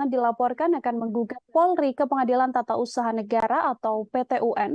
dilaporkan akan menggugat Polri ke Pengadilan Tata Usaha Negara atau PT-UN.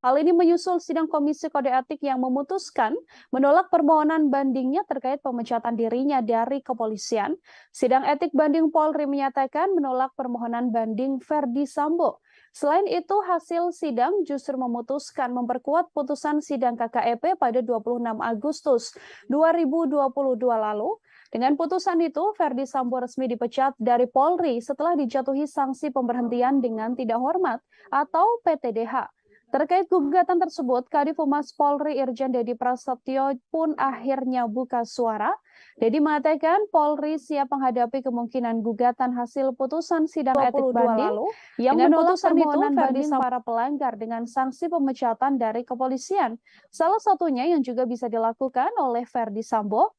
Hal ini menyusul sidang Komisi Kode Etik yang memutuskan menolak permohonan bandingnya terkait pemecatan dirinya dari kepolisian. Sidang etik banding Polri menyatakan menolak permohonan banding Verdi Sambo. Selain itu, hasil sidang justru memutuskan memperkuat putusan sidang KKEP pada 26 Agustus 2022 lalu. Dengan putusan itu, Verdi Sambo resmi dipecat dari Polri setelah dijatuhi sanksi pemberhentian dengan tidak hormat atau PTDH. Terkait gugatan tersebut, Kadif Humas Polri Irjen Dedi Prasetyo pun akhirnya buka suara. Dedi mengatakan Polri siap menghadapi kemungkinan gugatan hasil putusan sidang etik banding yang menolak permohonan banding para pelanggar dengan sanksi pemecatan dari kepolisian. Salah satunya yang juga bisa dilakukan oleh Verdi Sambo.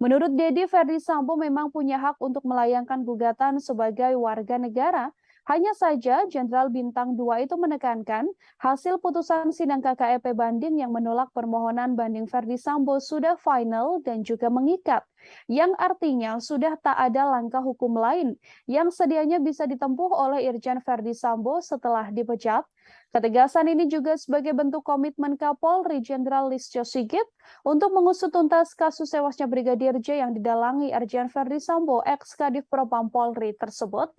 Menurut Dedi, Verdi Sambo memang punya hak untuk melayangkan gugatan sebagai warga negara. Hanya saja, Jenderal Bintang 2 itu menekankan hasil putusan sidang KKEP banding yang menolak permohonan banding Verdi Sambo sudah final dan juga mengikat, yang artinya sudah tak ada langkah hukum lain yang sedianya bisa ditempuh oleh Irjen Verdi Sambo setelah dipecat. Ketegasan ini juga sebagai bentuk komitmen Kapolri Jenderal Listio Sigit untuk mengusut tuntas kasus tewasnya Brigadir J yang didalangi Irjen Verdi Sambo, ex-Kadif Propam Polri tersebut.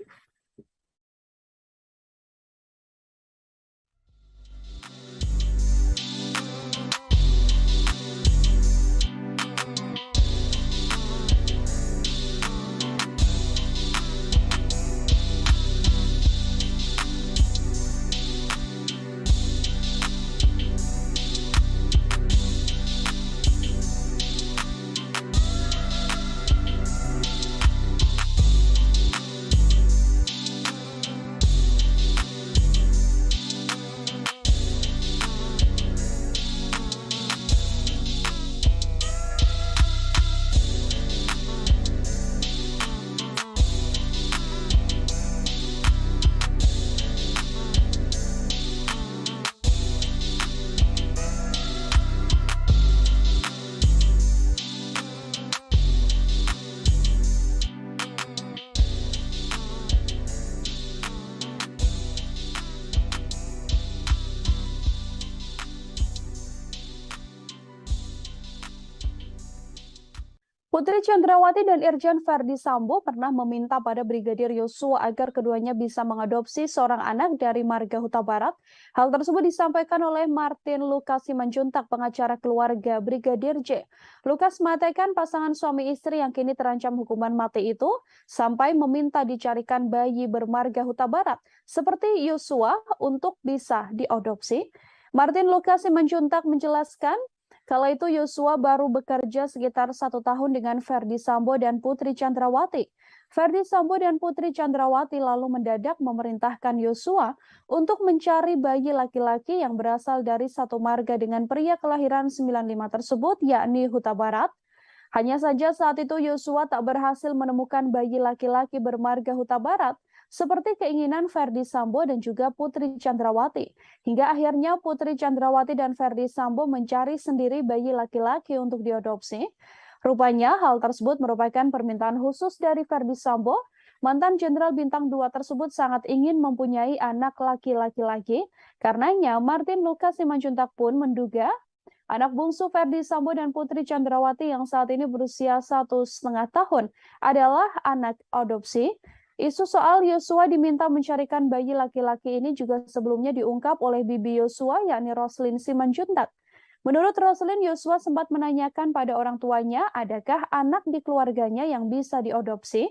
Putri Chandrawati dan Irjen Verdi Sambo pernah meminta pada Brigadir Yosua agar keduanya bisa mengadopsi seorang anak dari Marga Huta Barat. Hal tersebut disampaikan oleh Martin Lukas Simanjuntak, pengacara keluarga Brigadir J. Lukas mengatakan pasangan suami istri yang kini terancam hukuman mati itu sampai meminta dicarikan bayi bermarga Huta Barat seperti Yosua untuk bisa diadopsi. Martin Lukas Simanjuntak menjelaskan, kala itu Yosua baru bekerja sekitar 1 tahun dengan Verdi Sambo dan Putri Chandrawati. Verdi Sambo dan Putri Chandrawati lalu mendadak memerintahkan Yosua untuk mencari bayi laki-laki yang berasal dari satu marga dengan pria kelahiran 95 tersebut, yakni Huta Barat. Hanya saja saat itu Yosua tak berhasil menemukan bayi laki-laki bermarga Huta Barat seperti keinginan Verdi Sambo dan juga Putri Chandrawati. Hingga akhirnya Putri Chandrawati dan Verdi Sambo mencari sendiri bayi laki-laki untuk diadopsi. Rupanya hal tersebut merupakan permintaan khusus dari Verdi Sambo. Mantan Jenderal Bintang 2 tersebut sangat ingin mempunyai anak laki-laki. Karenanya Martin Lukas Simanjuntak pun menduga anak bungsu Verdi Sambo dan Putri Chandrawati yang saat ini berusia 1,5 tahun adalah anak adopsi. Isu soal Yosua diminta mencarikan bayi laki-laki ini juga sebelumnya diungkap oleh bibi Yosua, yakni Roslin Simanjuntak. Menurut Roslin, Yosua sempat menanyakan pada orang tuanya, adakah anak di keluarganya yang bisa diadopsi?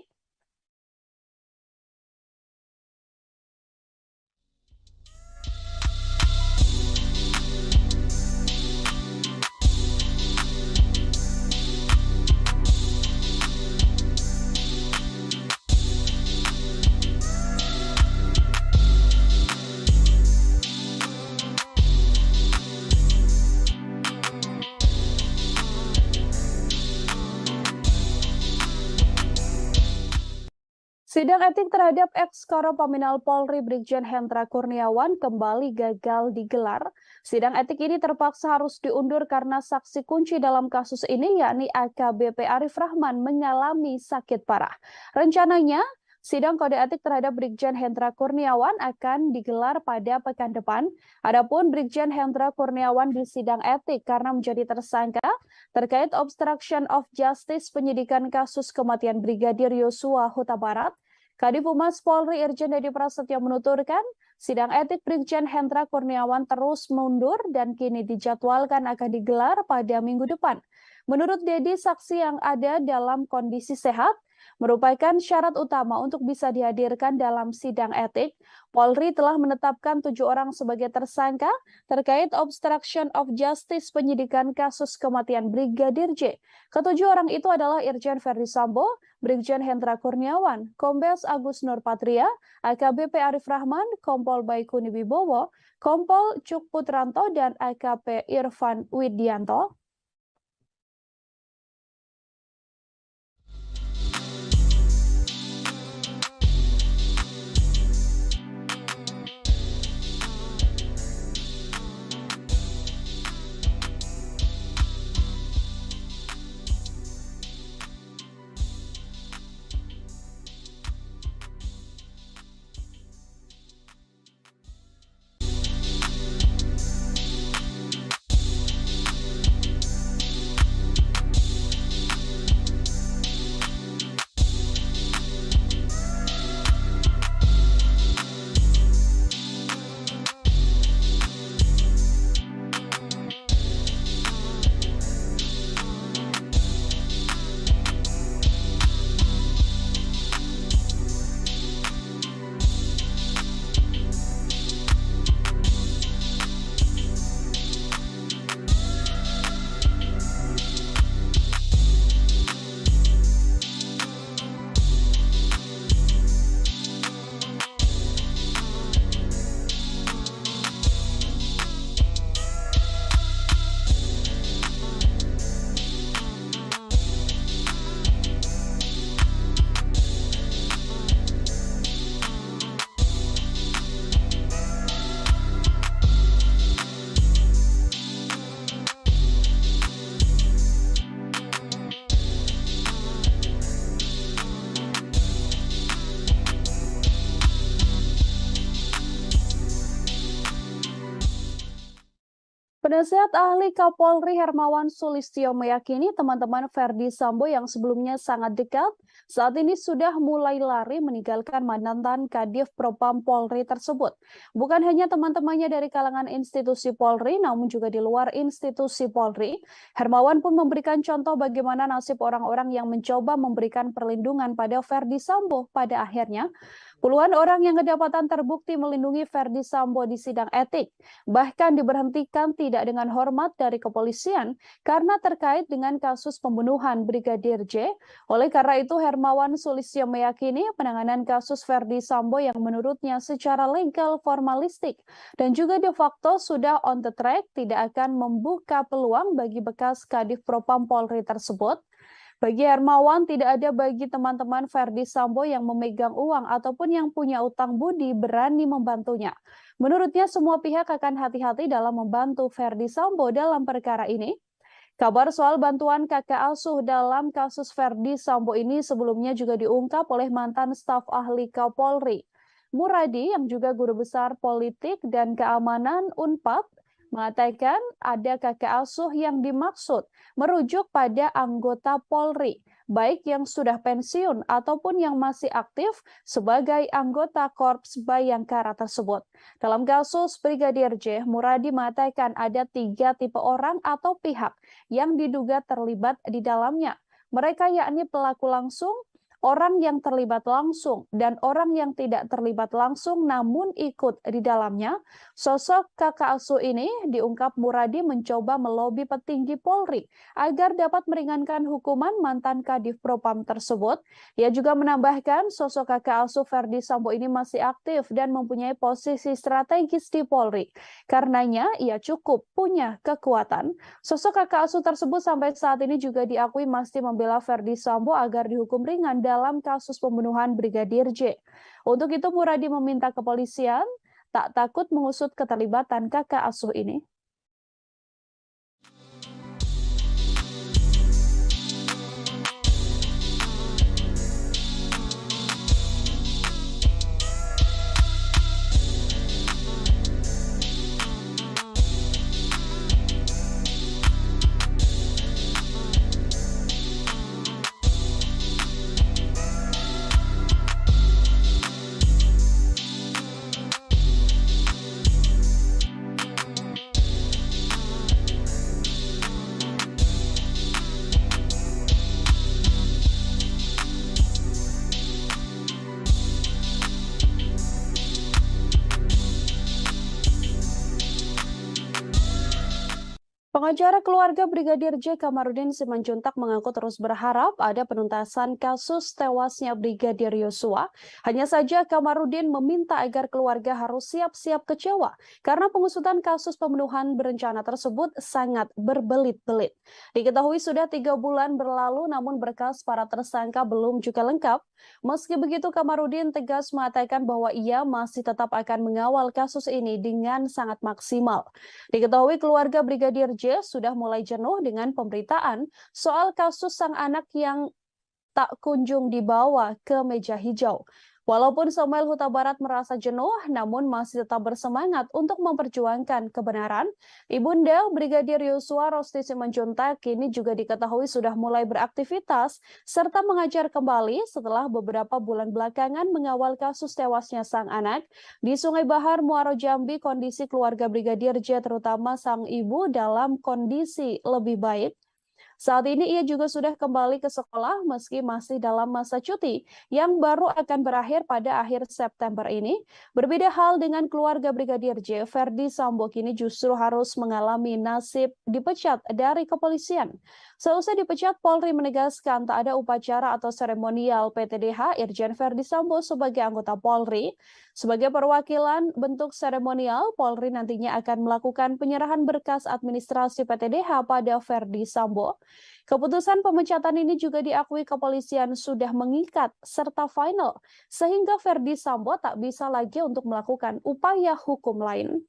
Sidang etik terhadap ex-Koropaminal Polri Brigjen Hendra Kurniawan kembali gagal digelar. Sidang etik ini terpaksa harus diundur karena saksi kunci dalam kasus ini, yakni AKBP Arif Rahman, mengalami sakit parah. Rencananya, Sidang kode etik terhadap Brigjen Hendra Kurniawan akan digelar pada pekan depan. Adapun Brigjen Hendra Kurniawan disidang etik karena menjadi tersangka terkait obstruction of justice penyidikan kasus kematian Brigadir Yosua Huta Barat. Kadif Humas Polri Irjen Deddy Prasetyo menuturkan, sidang etik Brigjen Hendra Kurniawan terus mundur dan kini dijadwalkan akan digelar pada minggu depan. Menurut Deddy, saksi yang ada dalam kondisi sehat merupakan syarat utama untuk bisa dihadirkan dalam sidang etik. Polri telah menetapkan 7 orang sebagai tersangka terkait obstruction of justice penyidikan kasus kematian Brigadir J. Ketujuh orang itu adalah Irjen Verdi Sambo, Brigjen Hendra Kurniawan, Kombes Agus Nurpatria, AKBP Arif Rahman, Kompol Baikuni Wibowo, Kompol Cuk Putranto, dan AKP Irfan Widianto. Penasehat ahli Kapolri Hermawan Sulistyo meyakini teman-teman Verdi Sambo yang sebelumnya sangat dekat, saat ini sudah mulai lari meninggalkan mantan Kadif Propam Polri tersebut. Bukan hanya teman-temannya dari kalangan institusi Polri, namun juga di luar institusi Polri. Hermawan pun memberikan contoh bagaimana nasib orang-orang yang mencoba memberikan perlindungan pada Verdi Sambo. Pada akhirnya, puluhan orang yang kedapatan terbukti melindungi Verdi Sambo di sidang etik, bahkan diberhentikan tidak dengan hormat dari kepolisian karena terkait dengan kasus pembunuhan Brigadir J. Oleh karena itu, Hermawan Sulistyo meyakini penanganan kasus Verdi Sambo yang menurutnya secara legal formalistik dan juga de facto sudah on the track tidak akan membuka peluang bagi bekas Kadif Propam Polri tersebut. Bagi Hermawan, tidak ada bagi teman-teman Verdi Sambo yang memegang uang ataupun yang punya utang budi berani membantunya. Menurutnya, semua pihak akan hati-hati dalam membantu Verdi Sambo dalam perkara ini. Kabar soal bantuan kakak asuh dalam kasus Verdi Sambo ini sebelumnya juga diungkap oleh mantan staf ahli Kapolri, Muradi, yang juga guru besar politik dan keamanan Unpad, mengatakan ada kakak asuh yang dimaksud merujuk pada anggota Polri, baik yang sudah pensiun ataupun yang masih aktif sebagai anggota Korps Bayangkara tersebut. Dalam kasus Brigadir J, Muradi mengatakan ada 3 tipe orang atau pihak yang diduga terlibat di dalamnya. Mereka yakni pelaku langsung, orang yang terlibat langsung, dan orang yang tidak terlibat langsung namun ikut di dalamnya. Sosok kakak asuh ini diungkap Muradi mencoba melobi petinggi Polri agar dapat meringankan hukuman mantan Kadif Propam tersebut. Ia juga menambahkan sosok kakak asuh Verdi Sambo ini masih aktif dan mempunyai posisi strategis di Polri. Karenanya ia cukup punya kekuatan. Sosok kakak asuh tersebut sampai saat ini juga diakui masih membela Verdi Sambo agar dihukum ringan dalam kasus pembunuhan Brigadir J. Untuk itu, Muradi meminta kepolisian tak takut mengusut keterlibatan kakak asuh ini. Pengacara keluarga Brigadir J. Kamarudin Simanjuntak mengaku terus berharap ada penuntasan kasus tewasnya Brigadir Yosua. Hanya saja Kamarudin meminta agar keluarga harus siap-siap kecewa karena pengusutan kasus pembunuhan berencana tersebut sangat berbelit-belit. Diketahui sudah 3 bulan berlalu namun berkas para tersangka belum juga lengkap. Meski begitu Kamarudin tegas mengatakan bahwa ia masih tetap akan mengawal kasus ini dengan sangat maksimal. Diketahui keluarga Brigadir J sudah mulai jenuh dengan pemberitaan soal kasus sang anak yang tak kunjung dibawa ke meja hijau. Walaupun Samuel Huta Barat merasa jenuh, namun masih tetap bersemangat untuk memperjuangkan kebenaran. Ibunda Brigadir Yosua Rosti Simanjuntak kini juga diketahui sudah mulai beraktivitas serta mengajar kembali setelah beberapa bulan belakangan mengawal kasus tewasnya sang anak. Di Sungai Bahar, Muaro Jambi, kondisi keluarga Brigadir J terutama sang ibu dalam kondisi lebih baik. Saat ini ia juga sudah kembali ke sekolah meski masih dalam masa cuti yang baru akan berakhir pada akhir September ini. Berbeda hal dengan keluarga Brigadir J, Ferdi Sambo kini justru harus mengalami nasib dipecat dari kepolisian. Seusai dipecat, Polri menegaskan tak ada upacara atau seremonial PTDH Irjen Ferdi Sambo sebagai anggota Polri. Sebagai perwakilan bentuk seremonial, Polri nantinya akan melakukan penyerahan berkas administrasi PTDH pada Ferdi Sambo. Keputusan pemecatan ini juga diakui kepolisian sudah mengikat serta final, sehingga Ferdi Sambo tak bisa lagi untuk melakukan upaya hukum lain.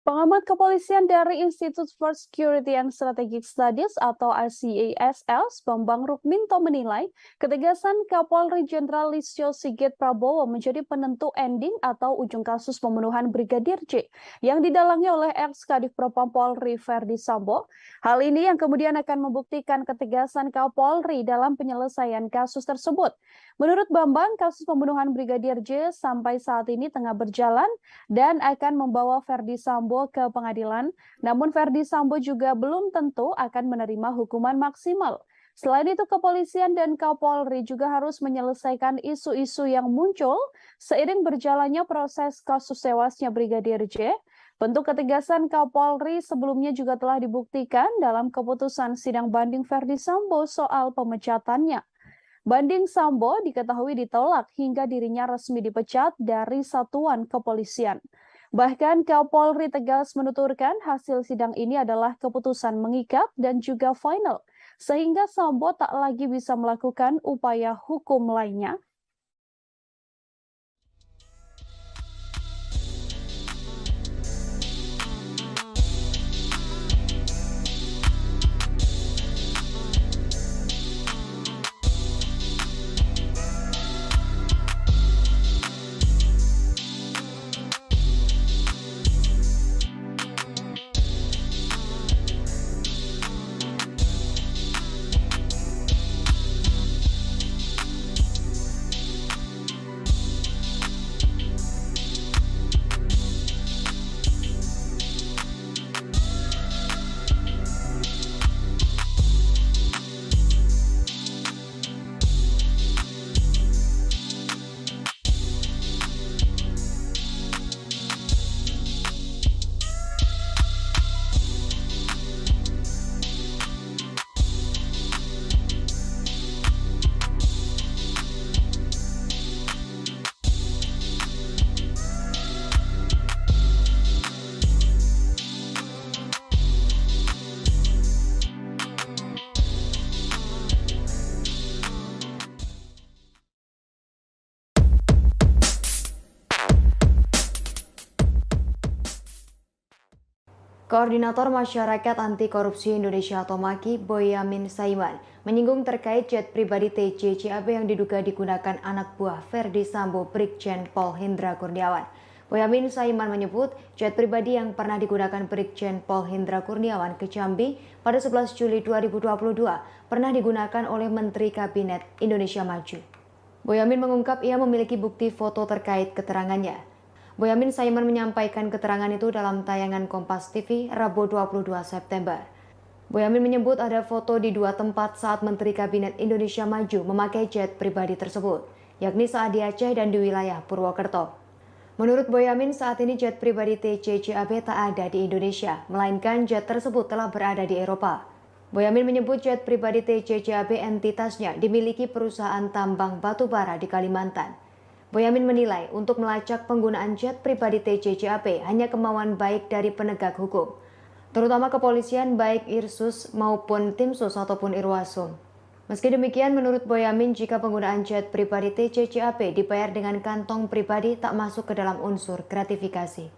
Pengamat kepolisian dari Institute for Security and Strategic Studies atau ICASS, Bambang Rukminto menilai ketegasan Kapolri Jenderal Listio Sigit Prabowo menjadi penentu ending atau ujung kasus pembunuhan Brigadir J yang didalangi oleh ex-Kadif Propam Polri Ferdi Sambo. Hal ini yang kemudian akan membuktikan ketegasan Kapolri dalam penyelesaian kasus tersebut. Menurut Bambang, kasus pembunuhan Brigadir J sampai saat ini tengah berjalan dan akan membawa Ferdi Sambo ke pengadilan, namun Ferdi Sambo juga belum tentu akan menerima hukuman maksimal. Selain itu, kepolisian dan Kapolri juga harus menyelesaikan isu-isu yang muncul seiring berjalannya proses kasus tewasnya Brigadir J. Bentuk ketegasan Kapolri sebelumnya juga telah dibuktikan dalam keputusan sidang banding Ferdi Sambo soal pemecatannya. Banding Sambo diketahui ditolak hingga dirinya resmi dipecat dari satuan kepolisian. Bahkan Kapolri tegas menuturkan hasil sidang ini adalah keputusan mengikat dan juga final, sehingga Sambo tak lagi bisa melakukan upaya hukum lainnya. Koordinator Masyarakat Anti Korupsi Indonesia atau MAKI, Boyamin Saiman, menyinggung terkait jet pribadi TC/CAB yang diduga digunakan anak buah Ferdi Sambo Brigjen Pol Hendra Kurniawan. Boyamin Saiman menyebut jet pribadi yang pernah digunakan Brigjen Pol Hendra Kurniawan ke Jambi pada 11 Juli 2022 pernah digunakan oleh Menteri Kabinet Indonesia Maju. Boyamin mengungkap ia memiliki bukti foto terkait keterangannya. Boyamin Saiman menyampaikan keterangan itu dalam tayangan Kompas TV Rabu 22 September. Boyamin menyebut ada foto di dua tempat saat Menteri Kabinet Indonesia Maju memakai jet pribadi tersebut, yakni saat di Aceh dan di wilayah Purwokerto. Menurut Boyamin, saat ini jet pribadi TC/CAB tak ada di Indonesia, melainkan jet tersebut telah berada di Eropa. Boyamin menyebut jet pribadi TC/CAB entitasnya dimiliki perusahaan tambang batubara di Kalimantan. Boyamin menilai untuk melacak penggunaan jet pribadi TC/CAB hanya kemauan baik dari penegak hukum, terutama kepolisian baik Irsus maupun Timsus ataupun Irwasum. Meski demikian, menurut Boyamin, jika penggunaan jet pribadi TC/CAB dibayar dengan kantong pribadi tak masuk ke dalam unsur gratifikasi.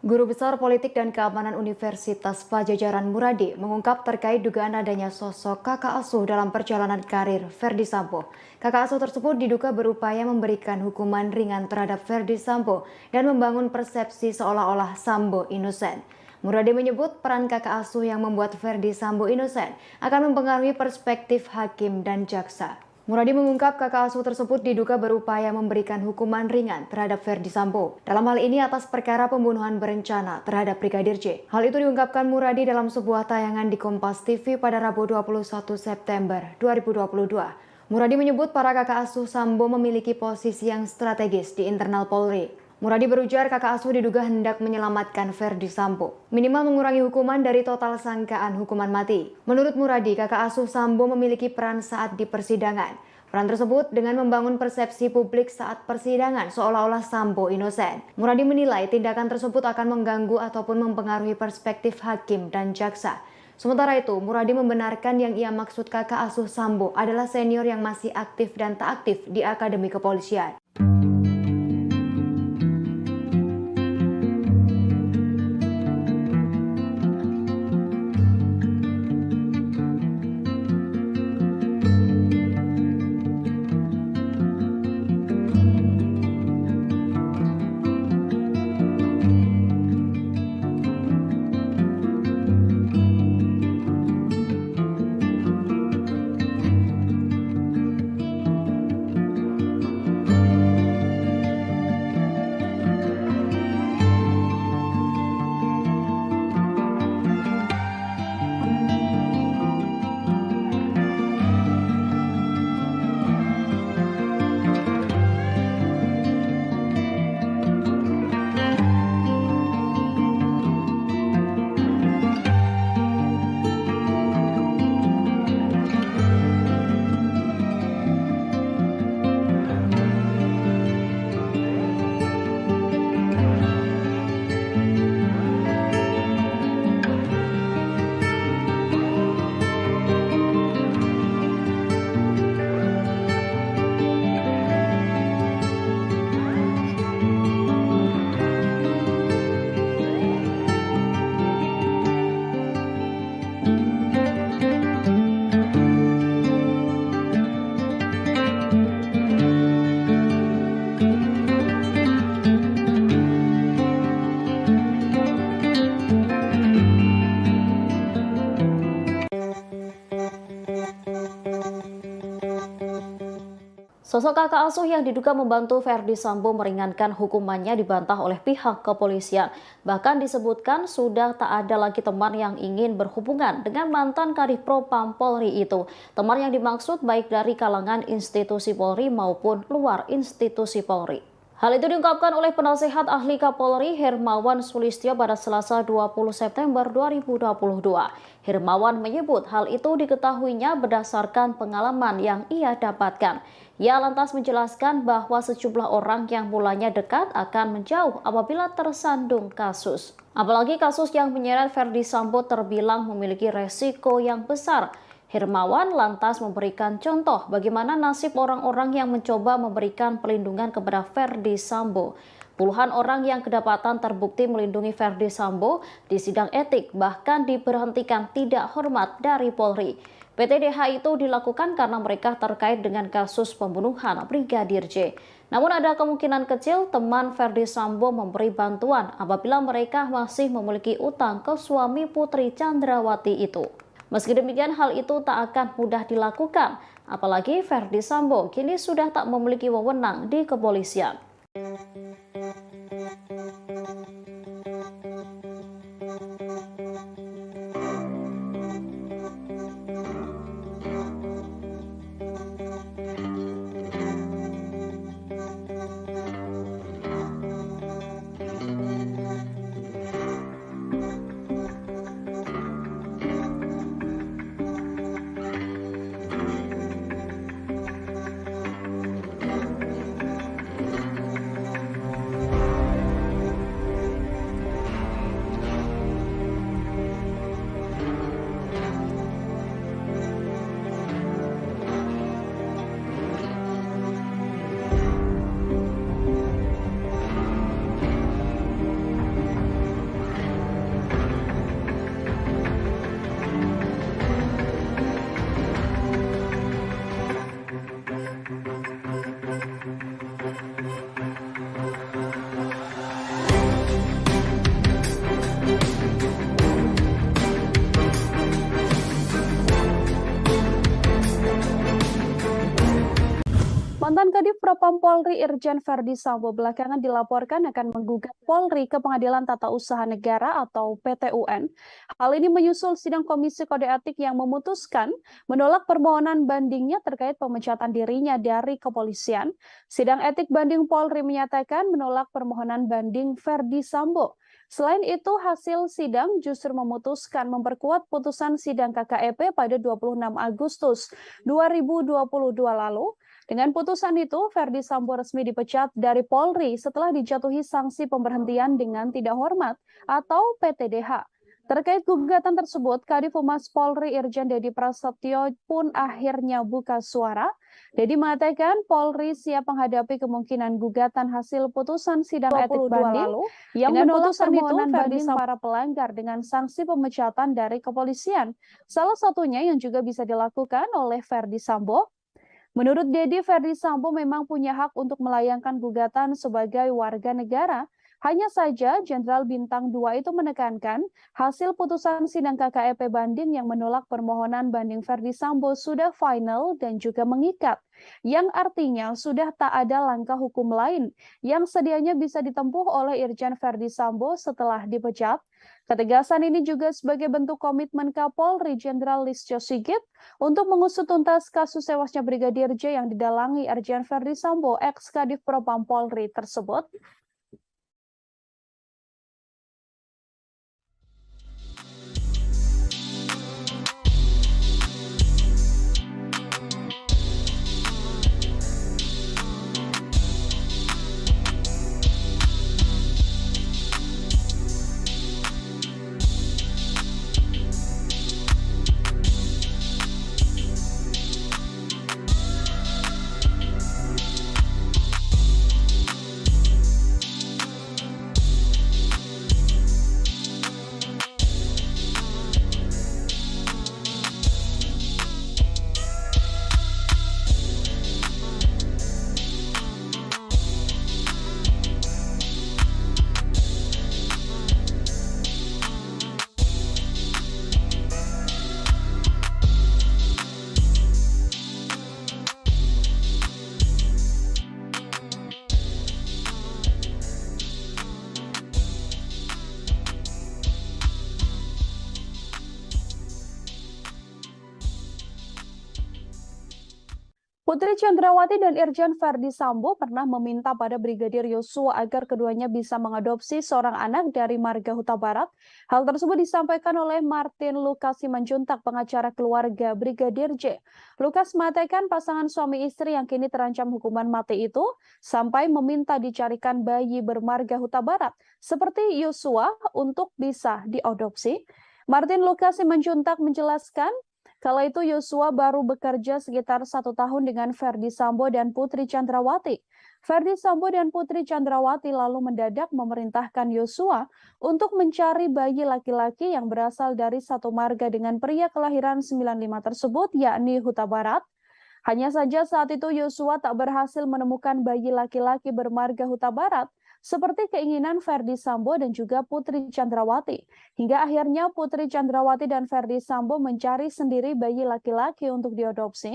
Guru Besar Politik dan Keamanan Universitas Padjadjaran Muradi mengungkap terkait dugaan adanya sosok kakak asuh dalam perjalanan karir Ferdi Sambo. Kakak asuh tersebut diduga berupaya memberikan hukuman ringan terhadap Ferdi Sambo dan membangun persepsi seolah-olah Sambo inosen. Muradi menyebut peran kakak asuh yang membuat Ferdi Sambo inosen akan mempengaruhi perspektif hakim dan jaksa. Muradi mengungkap kakak asuh tersebut diduga berupaya memberikan hukuman ringan terhadap Ferdi Sambo. Dalam hal ini atas perkara pembunuhan berencana terhadap Brigadir J. Hal itu diungkapkan Muradi dalam sebuah tayangan di Kompas TV pada Rabu 21 September 2022. Muradi menyebut para kakak asuh Sambo memiliki posisi yang strategis di internal Polri. Muradi berujar kakak asuh diduga hendak menyelamatkan Ferdi Sambo, minimal mengurangi hukuman dari total sangkaan hukuman mati. Menurut Muradi, kakak asuh Sambo memiliki peran saat di persidangan. Peran tersebut dengan membangun persepsi publik saat persidangan seolah-olah Sambo inosen. Muradi menilai tindakan tersebut akan mengganggu ataupun mempengaruhi perspektif hakim dan jaksa. Sementara itu, Muradi membenarkan yang ia maksud kakak asuh Sambo adalah senior yang masih aktif dan tak aktif di Akademi Kepolisian. Sosok kakak asuh yang diduga membantu Ferdi Sambo meringankan hukumannya dibantah oleh pihak kepolisian. Bahkan disebutkan sudah tak ada lagi teman yang ingin berhubungan dengan mantan Kadif Propam Polri itu. Teman yang dimaksud baik dari kalangan institusi Polri maupun luar institusi Polri. Hal itu diungkapkan oleh penasehat ahli Kapolri Hermawan Sulistyo pada Selasa 20 September 2022. Hermawan menyebut hal itu diketahuinya berdasarkan pengalaman yang ia dapatkan. Ia lantas menjelaskan bahwa sejumlah orang yang mulanya dekat akan menjauh apabila tersandung kasus. Apalagi kasus yang menyeret Ferdi Sambo terbilang memiliki resiko yang besar. Hermawan lantas memberikan contoh bagaimana nasib orang-orang yang mencoba memberikan pelindungan kepada Ferdi Sambo. Puluhan orang yang kedapatan terbukti melindungi Ferdi Sambo di sidang etik bahkan diberhentikan tidak hormat dari Polri. PTDH itu dilakukan karena mereka terkait dengan kasus pembunuhan Brigadir J. Namun ada kemungkinan kecil teman Ferdi Sambo memberi bantuan apabila mereka masih memiliki utang ke suami Putri Chandrawati itu. Meski demikian, hal itu tak akan mudah dilakukan, apalagi Ferdi Sambo kini sudah tak memiliki wewenang di kepolisian. Mantan Kadif Propam Polri Irjen Ferdi Sambo belakangan dilaporkan akan menggugat Polri ke Pengadilan Tata Usaha Negara atau PT-UN. Hal ini menyusul sidang Komisi Kode Etik yang memutuskan menolak permohonan bandingnya terkait pemecatan dirinya dari kepolisian. Sidang etik banding Polri menyatakan menolak permohonan banding Ferdi Sambo. Selain itu, hasil sidang justru memutuskan memperkuat putusan sidang KKEP pada 26 Agustus 2022 lalu. Dengan putusan itu, Ferdi Sambo resmi dipecat dari Polri setelah dijatuhi sanksi pemberhentian dengan tidak hormat atau PTDH. Terkait gugatan tersebut, Kadif Humas Polri Irjen Dedi Prasetyo pun akhirnya buka suara. Dedi mengatakan Polri siap menghadapi kemungkinan gugatan hasil putusan sidang etik banding lalu yang menolak permohonan banding para pelanggar dengan sanksi pemecatan dari kepolisian. Salah satunya yang juga bisa dilakukan oleh Ferdi Sambo. Menurut Dedi, Ferdi Sambo memang punya hak untuk melayangkan gugatan sebagai warga negara. Hanya saja, Jenderal Bintang 2 itu menekankan hasil putusan sidang KKEP banding yang menolak permohonan banding Ferdi Sambo sudah final dan juga mengikat, yang artinya sudah tak ada langkah hukum lain yang sedianya bisa ditempuh oleh Irjen Ferdi Sambo setelah dipecat. Ketegasan ini juga sebagai bentuk komitmen Kapolri Jenderal Listio Sigit untuk mengusut tuntas kasus tewasnya Brigadir J yang didalangi Irjen Ferdi Sambo ex-Kadif Propam Polri tersebut. Putri Chandrawati dan Irjen Verdi Sambo pernah meminta pada Brigadir Yosua agar keduanya bisa mengadopsi seorang anak dari marga Huta Barat. Hal tersebut disampaikan oleh Martin Lukas Simanjuntak, pengacara keluarga Brigadir J. Lukas mengatakan pasangan suami istri yang kini terancam hukuman mati itu sampai meminta dicarikan bayi bermarga Huta Barat seperti Yosua untuk bisa diadopsi. Martin Lukas Simanjuntak menjelaskan, kala itu Yosua baru bekerja sekitar 1 tahun dengan Verdi Sambo dan Putri Chandrawati. Verdi Sambo dan Putri Chandrawati lalu mendadak memerintahkan Yosua untuk mencari bayi laki-laki yang berasal dari satu marga dengan pria kelahiran 95 tersebut, yakni Huta Barat. Hanya saja saat itu Yosua tak berhasil menemukan bayi laki-laki bermarga Huta Barat seperti keinginan Verdi Sambo dan juga Putri Chandrawati. Hingga akhirnya Putri Chandrawati dan Verdi Sambo mencari sendiri bayi laki-laki untuk diadopsi.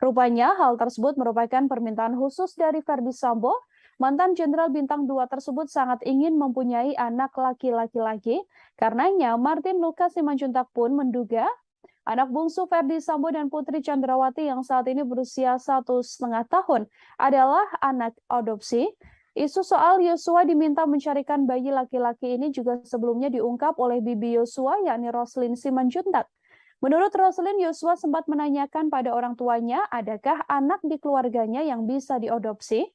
Rupanya hal tersebut merupakan permintaan khusus dari Verdi Sambo. Mantan Jenderal Bintang 2 tersebut sangat ingin mempunyai anak laki-laki lagi. Karenanya Martin Lukas Simanjuntak pun menduga anak bungsu Verdi Sambo dan Putri Chandrawati yang saat ini berusia 1,5 tahun adalah anak adopsi. Isu soal Yosua diminta mencarikan bayi laki-laki ini juga sebelumnya diungkap oleh bibi Yosua, yakni Roslin Simanjuntak. Menurut Roslin, Yosua sempat menanyakan pada orang tuanya, adakah anak di keluarganya yang bisa diadopsi?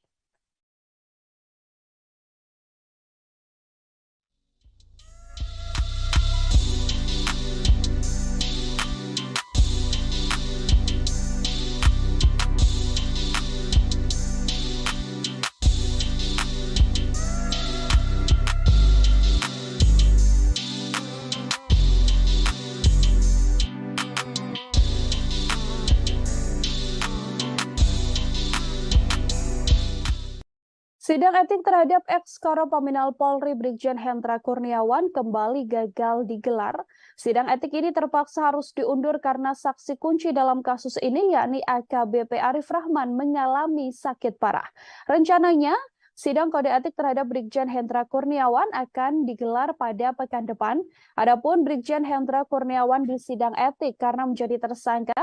Sidang etik terhadap eks-Koropaminal Polri Brigjen Hendra Kurniawan kembali gagal digelar. Sidang etik ini terpaksa harus diundur karena saksi kunci dalam kasus ini, yakni AKBP Arif Rahman, mengalami sakit parah. Rencananya, sidang kode etik terhadap Brigjen Hendra Kurniawan akan digelar pada pekan depan. Adapun Brigjen Hendra Kurniawan di sidang etik karena menjadi tersangka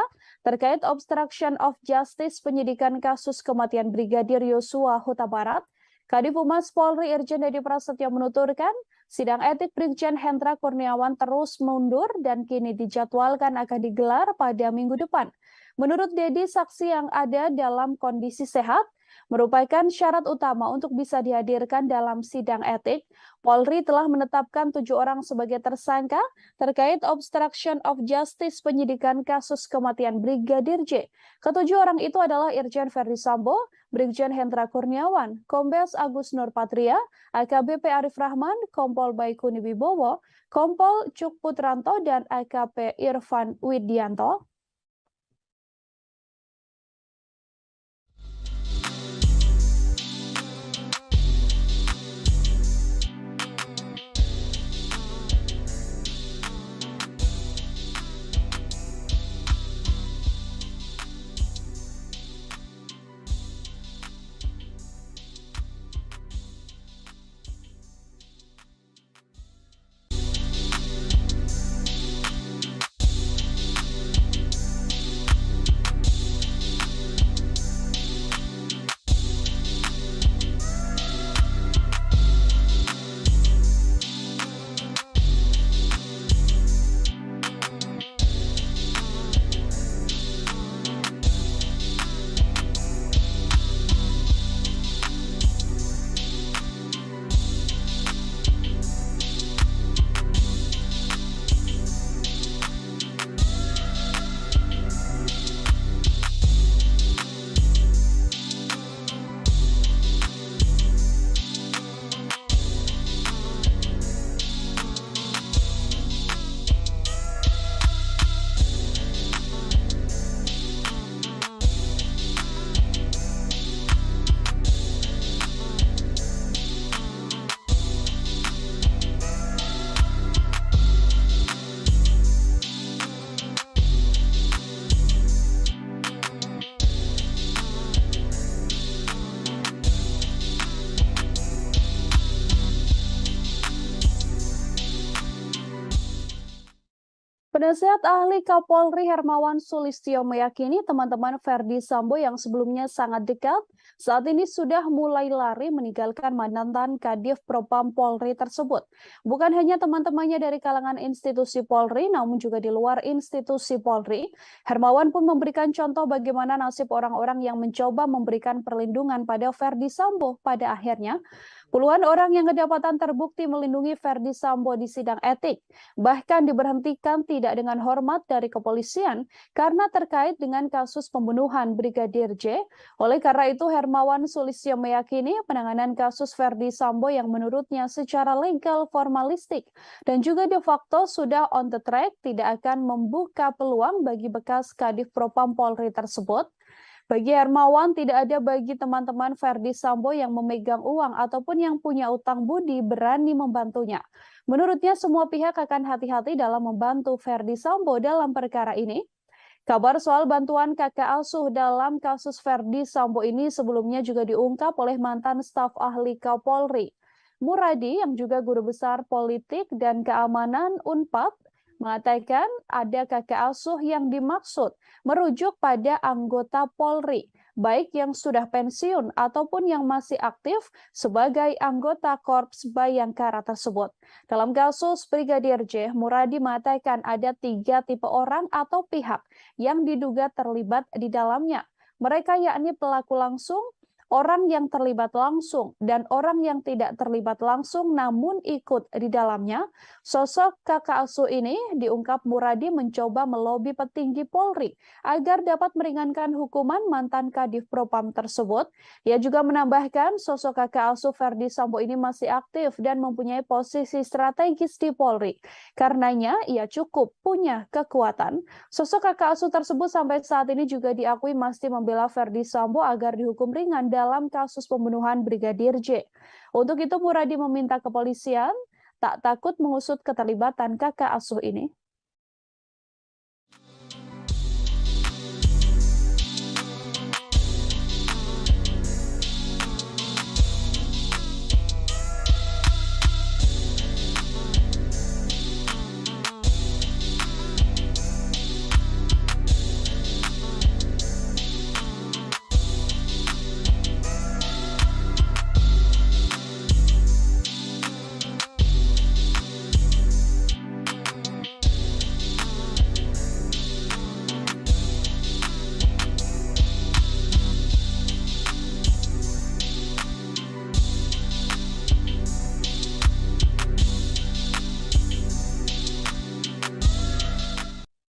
terkait obstruction of justice penyidikan kasus kematian Brigadir Yosua Huta Barat. Kadif Humas Polri Irjen Dedi Prasetyo menuturkan, sidang etik Brigjen Hendra Kurniawan terus mundur dan kini dijadwalkan akan digelar pada minggu depan. Menurut Dedi, saksi yang ada dalam kondisi sehat merupakan syarat utama untuk bisa dihadirkan dalam sidang etik. Polri telah menetapkan 7 orang sebagai tersangka terkait obstruction of justice penyidikan kasus kematian Brigadir J. Ketujuh orang itu adalah Irjen Verdi Sambo, Brigjen Hendra Kurniawan, Kombes Agus Nurpatria, AKBP Arif Rahman, Kompol Baikuni Wibowo, Kompol Cuk Putranto, dan AKP Irfan Widianto. Penasehat ahli Kapolri Hermawan Sulistyo meyakini teman-teman Ferdi Sambo yang sebelumnya sangat dekat, saat ini sudah mulai lari meninggalkan mantan Kadif Propam Polri tersebut. Bukan hanya teman-temannya dari kalangan institusi Polri, namun juga di luar institusi Polri. Hermawan pun memberikan contoh bagaimana nasib orang-orang yang mencoba memberikan perlindungan pada Ferdi Sambo. Pada akhirnya, puluhan orang yang kedapatan terbukti melindungi Ferdi Sambo di sidang etik, bahkan diberhentikan tidak dengan hormat dari kepolisian karena terkait dengan kasus pembunuhan Brigadir J. Oleh karena itu, Hermawan Sulistyo meyakini penanganan kasus Ferdi Sambo yang menurutnya secara legal formalistik dan juga de facto sudah on the track tidak akan membuka peluang bagi bekas Kadif Propam Polri tersebut. Bagi Hermawan, tidak ada bagi teman-teman Ferdi Sambo yang memegang uang ataupun yang punya utang budi berani membantunya. Menurutnya, semua pihak akan hati-hati dalam membantu Ferdi Sambo dalam perkara ini. Kabar soal bantuan kakak asuh dalam kasus Ferdi Sambo ini sebelumnya juga diungkap oleh mantan staf ahli Kapolri, Muradi, yang juga guru besar politik dan keamanan Unpad, mengatakan ada kakak asuh yang dimaksud merujuk pada anggota Polri, baik yang sudah pensiun ataupun yang masih aktif sebagai anggota Korps Bayangkara tersebut. Dalam kasus Brigadir J, Muradi mengatakan ada 3 tipe orang atau pihak yang diduga terlibat di dalamnya. Mereka yakni pelaku langsung, orang yang terlibat langsung, dan orang yang tidak terlibat langsung namun ikut di dalamnya. Sosok kakak asuh ini diungkap Muradi mencoba melobi petinggi Polri agar dapat meringankan hukuman mantan Kadif Propam tersebut. Ia juga menambahkan sosok kakak asuh Ferdi Sambo ini masih aktif dan mempunyai posisi strategis di Polri. Karenanya ia cukup punya kekuatan. Sosok kakak asuh tersebut sampai saat ini juga diakui masih membela Ferdi Sambo agar dihukum ringan dalam kasus pembunuhan Brigadir J. Untuk itu, Muradi meminta kepolisian tak takut mengusut keterlibatan kakak asuh ini.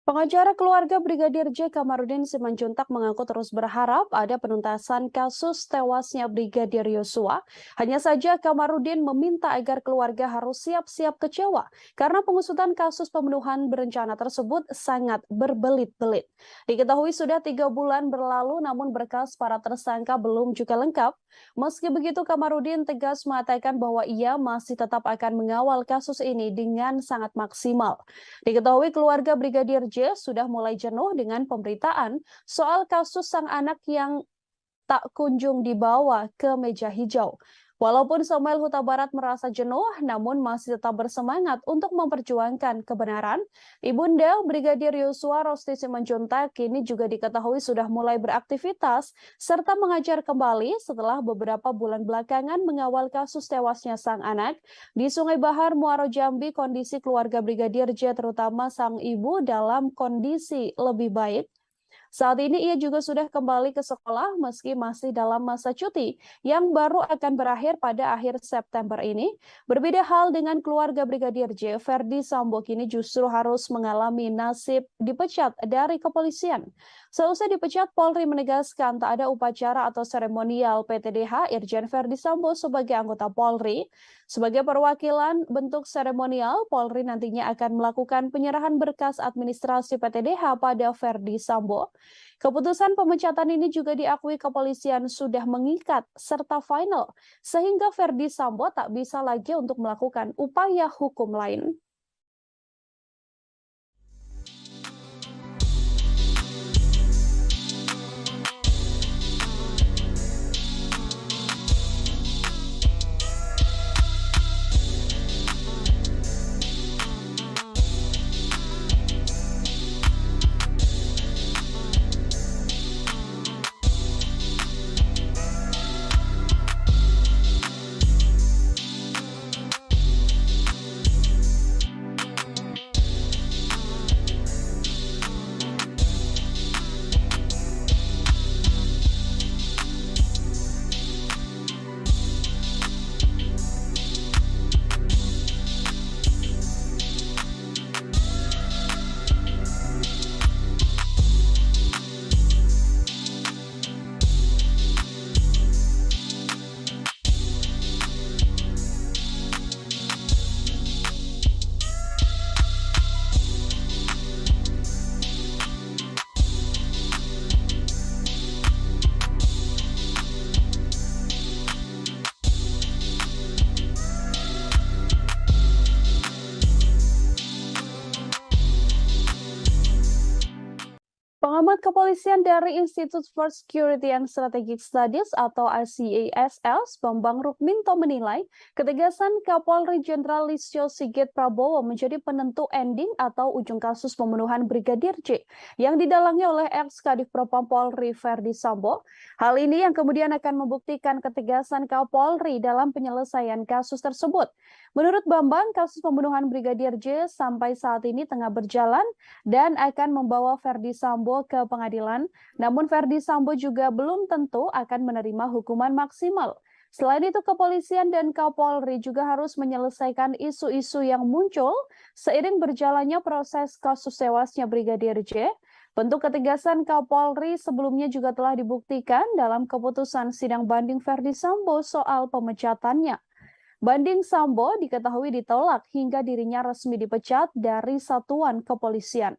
Pengacara keluarga Brigadir J. Kamarudin Simanjuntak mengaku terus berharap ada penuntasan kasus tewasnya Brigadir Yosua. Hanya saja Kamarudin meminta agar keluarga harus siap-siap kecewa karena pengusutan kasus pembunuhan berencana tersebut sangat berbelit-belit. Diketahui sudah 3 bulan berlalu namun berkas para tersangka belum juga lengkap. Meski begitu, Kamarudin tegas mengatakan bahwa ia masih tetap akan mengawal kasus ini dengan sangat maksimal. Diketahui keluarga Brigadir J sudah mulai jenuh dengan pemberitaan soal kasus sang anak yang tak kunjung dibawa ke meja hijau. Walaupun Samuel Huta Barat merasa jenuh, namun masih tetap bersemangat untuk memperjuangkan kebenaran. Ibunda Brigadir Yosua, Rosti Simanjuntak, kini juga diketahui sudah mulai beraktivitas serta mengajar kembali setelah beberapa bulan belakangan mengawal kasus tewasnya sang anak. Di Sungai Bahar, Muaro Jambi, kondisi keluarga Brigadir J, terutama sang ibu, dalam kondisi lebih baik. Saat ini ia juga sudah kembali ke sekolah meski masih dalam masa cuti yang baru akan berakhir pada akhir September ini. Berbeda hal dengan keluarga Brigadir J, Ferdi Sambo kini justru harus mengalami nasib dipecat dari kepolisian. Seusai dipecat, Polri menegaskan tak ada upacara atau seremonial PTDH Irjen Ferdi Sambo sebagai anggota Polri. Sebagai perwakilan bentuk seremonial, Polri nantinya akan melakukan penyerahan berkas administrasi PTDH pada Ferdi Sambo. Keputusan pemecatan ini juga diakui kepolisian sudah mengikat serta final, sehingga Ferdi Sambo tak bisa lagi untuk melakukan upaya hukum lain. Pengamat kepolisian dari Institute for Security and Strategic Studies atau ICASS, Bambang Rukminto menilai ketegasan Kapolri Jenderal Listio Sigit Prabowo menjadi penentu ending atau ujung kasus pembunuhan Brigadir J yang didalangi oleh ex-Kadif Propam Polri Verdi Sambo. Hal ini yang kemudian akan membuktikan ketegasan Kapolri dalam penyelesaian kasus tersebut. Menurut Bambang, kasus pembunuhan Brigadir J sampai saat ini tengah berjalan dan akan membawa Verdi Sambo ke pengadilan, namun Verdi Sambo juga belum tentu akan menerima hukuman maksimal. Selain itu, kepolisian dan Kapolri juga harus menyelesaikan isu-isu yang muncul seiring berjalannya proses kasus tewasnya Brigadir J. Bentuk ketegasan Kapolri sebelumnya juga telah dibuktikan dalam keputusan sidang banding Verdi Sambo soal pemecatannya. Banding Sambo diketahui ditolak hingga dirinya resmi dipecat dari satuan kepolisian.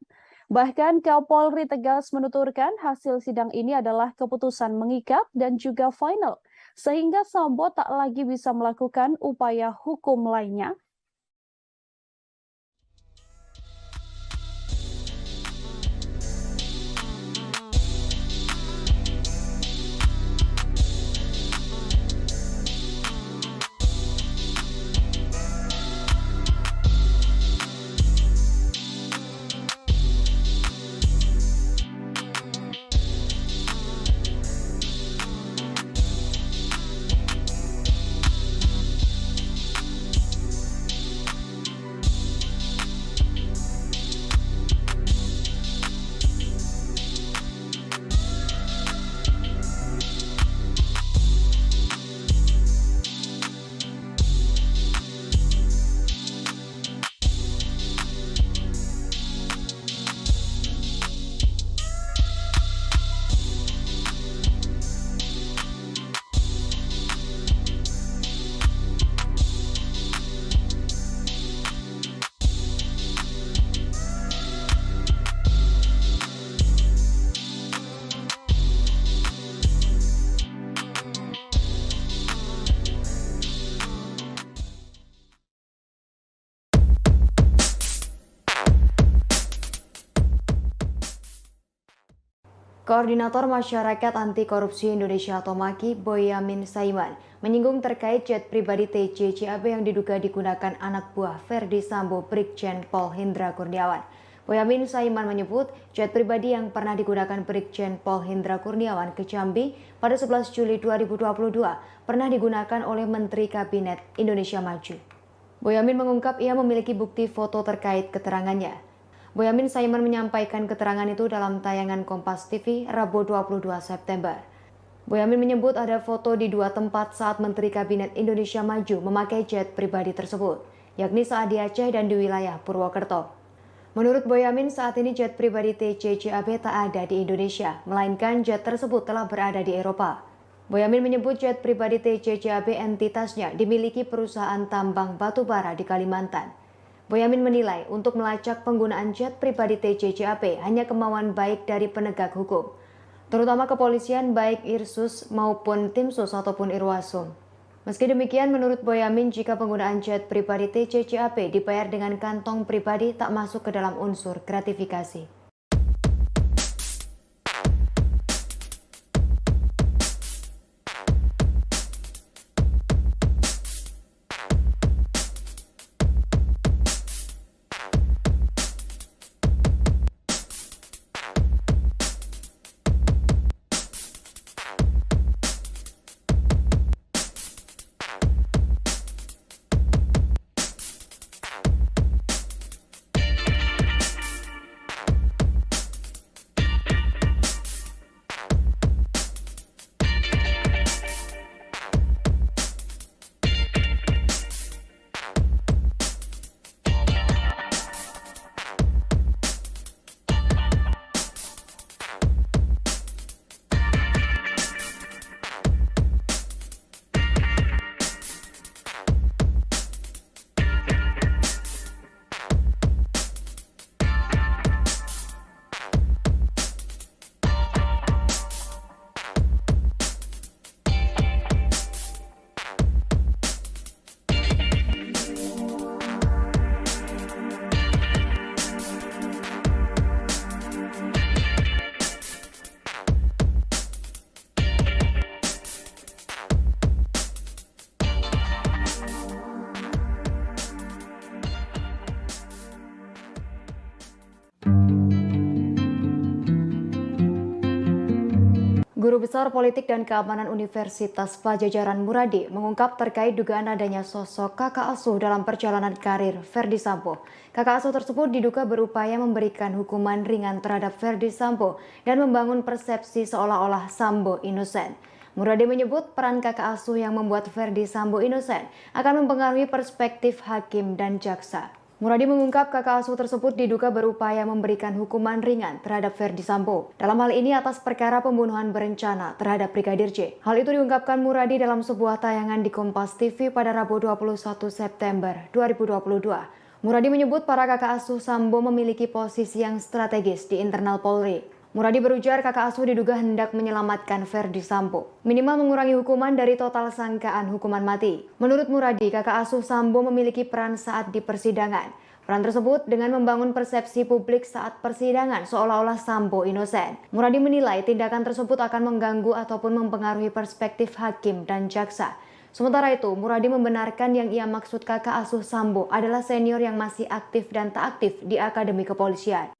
Bahkan Kapolri tegas menuturkan hasil sidang ini adalah keputusan mengikat dan juga final, sehingga Sambo tak lagi bisa melakukan upaya hukum lainnya. Koordinator Masyarakat Anti Korupsi Indonesia atau MAKI, Boyamin Saiman, menyinggung terkait jet pribadi TJ CAB yang diduga digunakan anak buah Verdi Sambo Brigjen Pol Hendra Kurniawan. Boyamin Saiman menyebut jet pribadi yang pernah digunakan Brigjen Pol Hendra Kurniawan ke Jambi pada 11 Juli 2022 pernah digunakan oleh Menteri Kabinet Indonesia Maju. Boyamin mengungkap ia memiliki bukti foto terkait keterangannya. Boyamin Saiman menyampaikan keterangan itu dalam tayangan Kompas TV Rabu 22 September. Boyamin menyebut ada foto di dua tempat saat Menteri Kabinet Indonesia Maju memakai jet pribadi tersebut, yakni saat di Aceh dan di wilayah Purwokerto. Menurut Boyamin, saat ini jet pribadi TJ CAB tak ada di Indonesia, melainkan jet tersebut telah berada di Eropa. Boyamin menyebut jet pribadi TJ CAB entitasnya dimiliki perusahaan tambang batubara di Kalimantan. Boyamin menilai untuk melacak penggunaan jet pribadi TJ CAB hanya kemauan baik dari penegak hukum, terutama kepolisian baik Irsus maupun Timsus ataupun Irwasum. Meski demikian, menurut Boyamin, jika penggunaan jet pribadi TJ CAB dibayar dengan kantong pribadi tak masuk ke dalam unsur gratifikasi. Guru Besar Politik dan Keamanan Universitas Pajajaran Muradi mengungkap terkait dugaan adanya sosok kakak asuh dalam perjalanan karir Ferdy Sambo. Kakak asuh tersebut diduga berupaya memberikan hukuman ringan terhadap Ferdy Sambo dan membangun persepsi seolah-olah Sambo inosen. Muradi menyebut peran kakak asuh yang membuat Ferdy Sambo inosen akan mempengaruhi perspektif hakim dan jaksa. Muradi mengungkap kakak asuh tersebut diduga berupaya memberikan hukuman ringan terhadap Ferdy Sambo. Dalam hal ini atas perkara pembunuhan berencana terhadap Brigadir J. Hal itu diungkapkan Muradi dalam sebuah tayangan di Kompas TV pada Rabu 21 September 2022. Muradi menyebut para kakak asuh Sambo memiliki posisi yang strategis di internal Polri. Muradi berujar kakak asuh diduga hendak menyelamatkan Ferdy Sambo, minimal mengurangi hukuman dari total sangkaan hukuman mati. Menurut Muradi, kakak asuh Sambo memiliki peran saat di persidangan. Peran tersebut dengan membangun persepsi publik saat persidangan seolah-olah Sambo inosen. Muradi menilai tindakan tersebut akan mengganggu ataupun mempengaruhi perspektif hakim dan jaksa. Sementara itu, Muradi membenarkan yang ia maksud kakak asuh Sambo adalah senior yang masih aktif dan tak aktif di Akademi Kepolisian.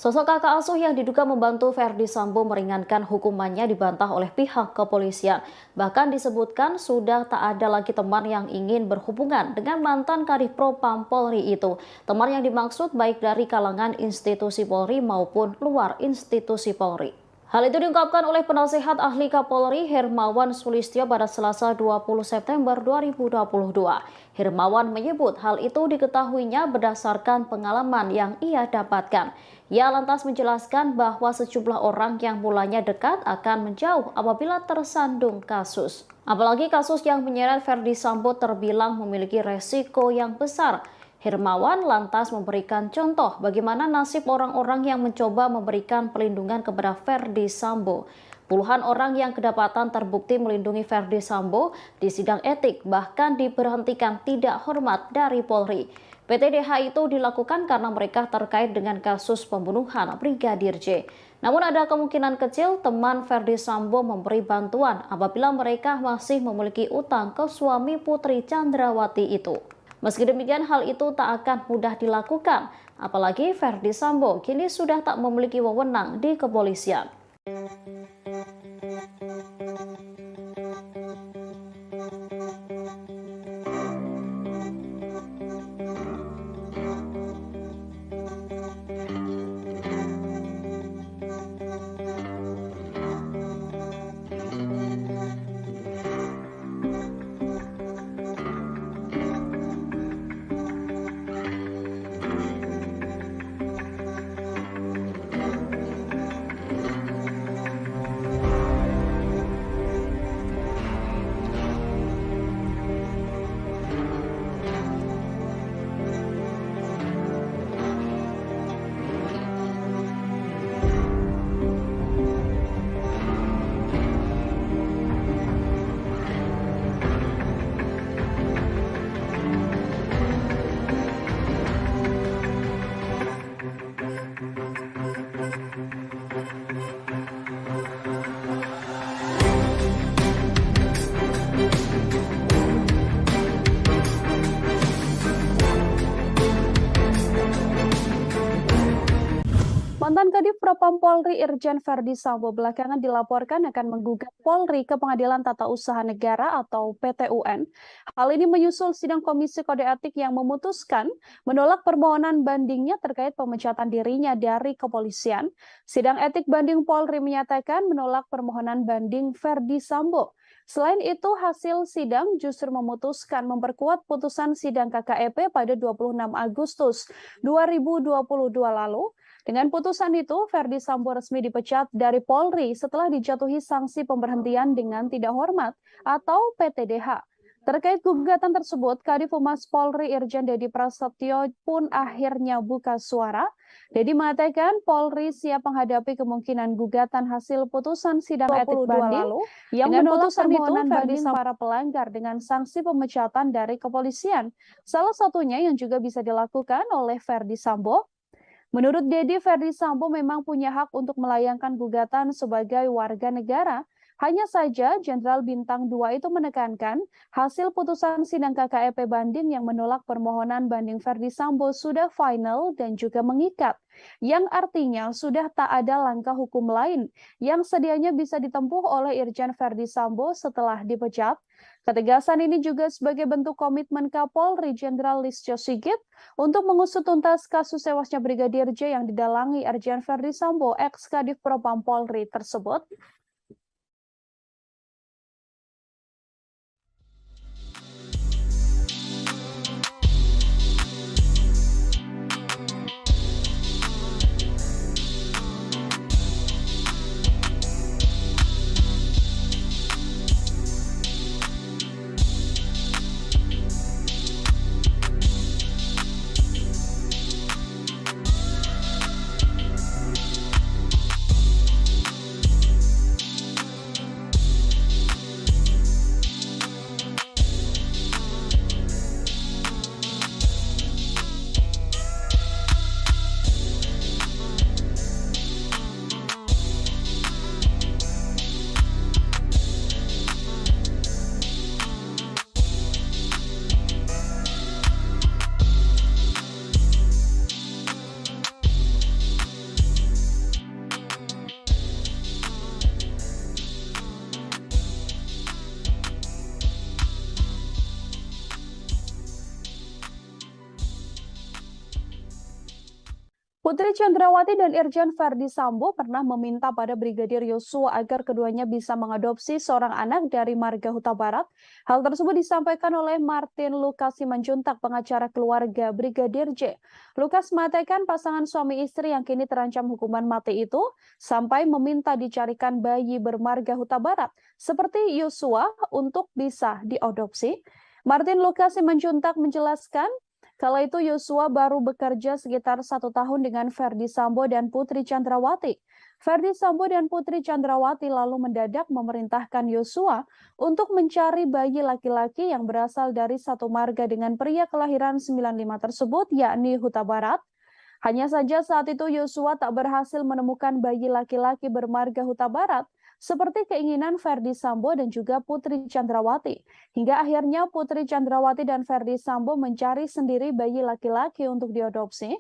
Sosok kakak asuh yang diduga membantu Ferdy Sambo meringankan hukumannya dibantah oleh pihak kepolisian. Bahkan disebutkan sudah tak ada lagi teman yang ingin berhubungan dengan mantan Kadif Propam Polri itu. Teman yang dimaksud baik dari kalangan institusi Polri maupun luar institusi Polri. Hal itu diungkapkan oleh Penasehat Ahli Kapolri Hermawan Sulistyo pada Selasa 20 September 2022. Hermawan menyebut hal itu diketahuinya berdasarkan pengalaman yang ia dapatkan. Ia lantas menjelaskan bahwa sejumlah orang yang mulanya dekat akan menjauh apabila tersandung kasus. Apalagi kasus yang menyeret Ferdy Sambo terbilang memiliki resiko yang besar. Hermawan lantas memberikan contoh bagaimana nasib orang-orang yang mencoba memberikan perlindungan kepada Ferdy Sambo. Puluhan orang yang kedapatan terbukti melindungi Ferdy Sambo di sidang etik bahkan diberhentikan tidak hormat dari Polri. PTDH itu dilakukan karena mereka terkait dengan kasus pembunuhan Brigadir J. Namun ada kemungkinan kecil teman Ferdy Sambo memberi bantuan apabila mereka masih memiliki utang ke suami Putri Chandrawati itu. Meski demikian, hal itu tak akan mudah dilakukan, apalagi Ferdy Sambo kini sudah tak memiliki wewenang di kepolisian. Propam Polri Irjen Verdi Sambo belakangan dilaporkan akan menggugat Polri ke Pengadilan Tata Usaha Negara atau PT-UN. Hal ini menyusul sidang Komisi Kode Etik yang memutuskan menolak permohonan bandingnya terkait pemecatan dirinya dari kepolisian. Sidang etik banding Polri menyatakan menolak permohonan banding Verdi Sambo. Selain itu, hasil sidang justru memutuskan memperkuat putusan sidang KKEP pada 26 Agustus 2022 lalu. Dengan putusan itu, Verdi Sambo resmi dipecat dari Polri setelah dijatuhi sanksi pemberhentian dengan tidak hormat atau PTDH. Terkait gugatan tersebut, Kadif Humas Polri Irjen Dedi Prasetyo pun akhirnya buka suara. Dedi mengatakan Polri siap menghadapi kemungkinan gugatan hasil putusan sidang etik banding lalu yang menolak permohonan banding para pelanggar dengan sanksi pemecatan dari kepolisian. Salah satunya yang juga bisa dilakukan oleh Verdi Sambo. Menurut Dedi, Verdi Sambo memang punya hak untuk melayangkan gugatan sebagai warga negara. Hanya saja, Jenderal Bintang 2 itu menekankan hasil putusan sidang KKEP banding yang menolak permohonan banding Verdi Sambo sudah final dan juga mengikat, yang artinya sudah tak ada langkah hukum lain yang sedianya bisa ditempuh oleh Irjen Verdi Sambo setelah dipecat. Ketegasan ini juga sebagai bentuk komitmen Kapolri Jenderal Listio Sigit untuk mengusut tuntas kasus tewasnya Brigadir J yang didalangi Irjen Verdi Sambo, ex-Kadif Propam Polri tersebut. Putri Chandrawati dan Irjen Verdi Sambo pernah meminta pada Brigadir Yosua agar keduanya bisa mengadopsi seorang anak dari marga Huta Barat. Hal tersebut disampaikan oleh Martin Lukas Simanjuntak, pengacara keluarga Brigadir J. Lukas mengatakan pasangan suami istri yang kini terancam hukuman mati itu sampai meminta dicarikan bayi bermarga Huta Barat seperti Yosua untuk bisa diadopsi. Martin Lukas Simanjuntak menjelaskan, kala itu Yosua baru bekerja sekitar 1 tahun dengan Verdi Sambo dan Putri Chandrawati. Verdi Sambo dan Putri Chandrawati lalu mendadak memerintahkan Yosua untuk mencari bayi laki-laki yang berasal dari satu marga dengan pria kelahiran 95 tersebut, yakni Huta Barat. Hanya saja saat itu Yosua tak berhasil menemukan bayi laki-laki bermarga Huta Barat, seperti keinginan Verdi Sambo dan juga Putri Chandrawati. Hingga akhirnya Putri Chandrawati dan Verdi Sambo mencari sendiri bayi laki-laki untuk diadopsi.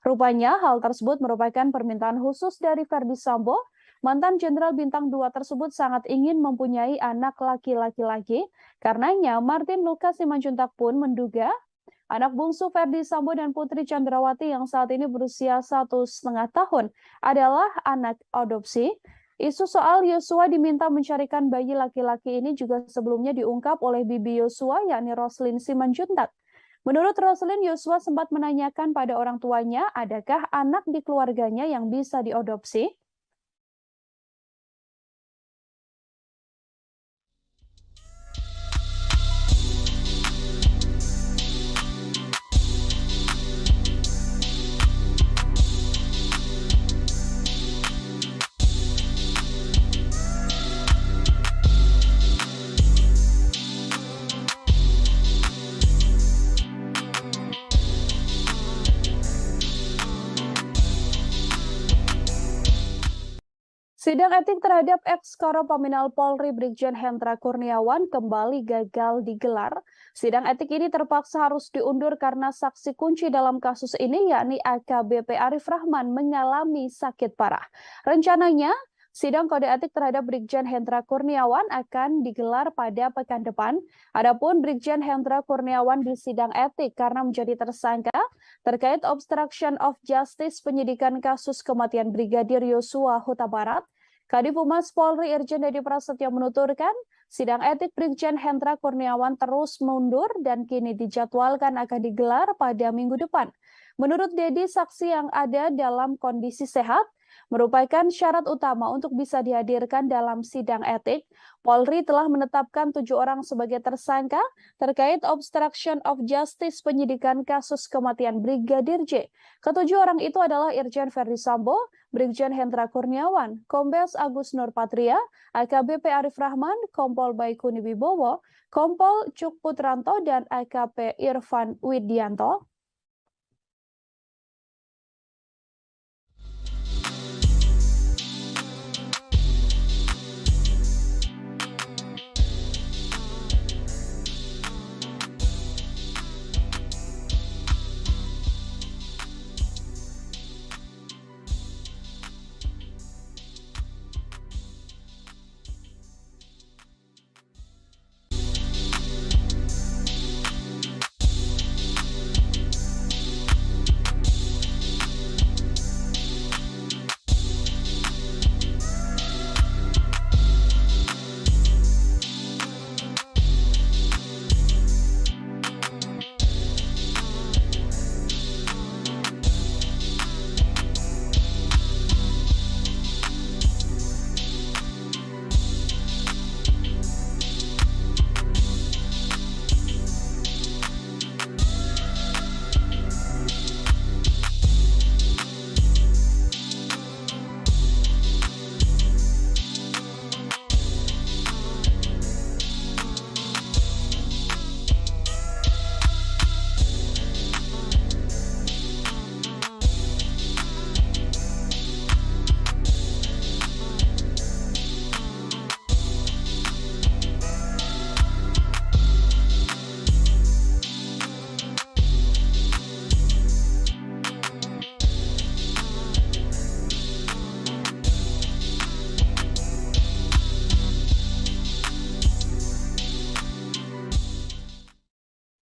Rupanya hal tersebut merupakan permintaan khusus dari Verdi Sambo. Mantan Jenderal Bintang 2 tersebut sangat ingin mempunyai anak laki-laki. Karenanya Martin Lukas Simanjuntak pun menduga anak bungsu Verdi Sambo dan Putri Chandrawati yang saat ini berusia 1,5 tahun adalah anak adopsi. Isu soal Yosua diminta mencarikan bayi laki-laki ini juga sebelumnya diungkap oleh bibi Yosua, yakni Roslin Simanjuntak. Menurut Roslin, Yosua sempat menanyakan pada orang tuanya, adakah anak di keluarganya yang bisa diadopsi? Sidang etik terhadap eks-Koropaminal Polri Brigjen Hendra Kurniawan kembali gagal digelar. Sidang etik ini terpaksa harus diundur karena saksi kunci dalam kasus ini yakni AKBP Arif Rahman mengalami sakit parah. Rencananya, sidang kode etik terhadap Brigjen Hendra Kurniawan akan digelar pada pekan depan. Adapun Brigjen Hendra Kurniawan di sidang etik karena menjadi tersangka terkait obstruction of justice penyidikan kasus kematian Brigadir Yosua Huta Barat. Kadif Humas Polri Irjen Dedi Prasetyo menuturkan, sidang etik Brigjen Hendra Kurniawan terus mundur dan kini dijadwalkan akan digelar pada minggu depan. Menurut Dedi, saksi yang ada dalam kondisi sehat merupakan syarat utama untuk bisa dihadirkan dalam sidang etik. Polri telah menetapkan 7 orang sebagai tersangka terkait obstruction of justice penyidikan kasus kematian Brigadir J. Ketujuh orang itu adalah Irjen Verdi Sambo, Brigjen Hendra Kurniawan, Kombes Agus Nurpatria, AKBP Arif Rahman, Kompol Baikuni Wibowo, Kompol Cuk Putranto, dan AKP Irfan Widianto.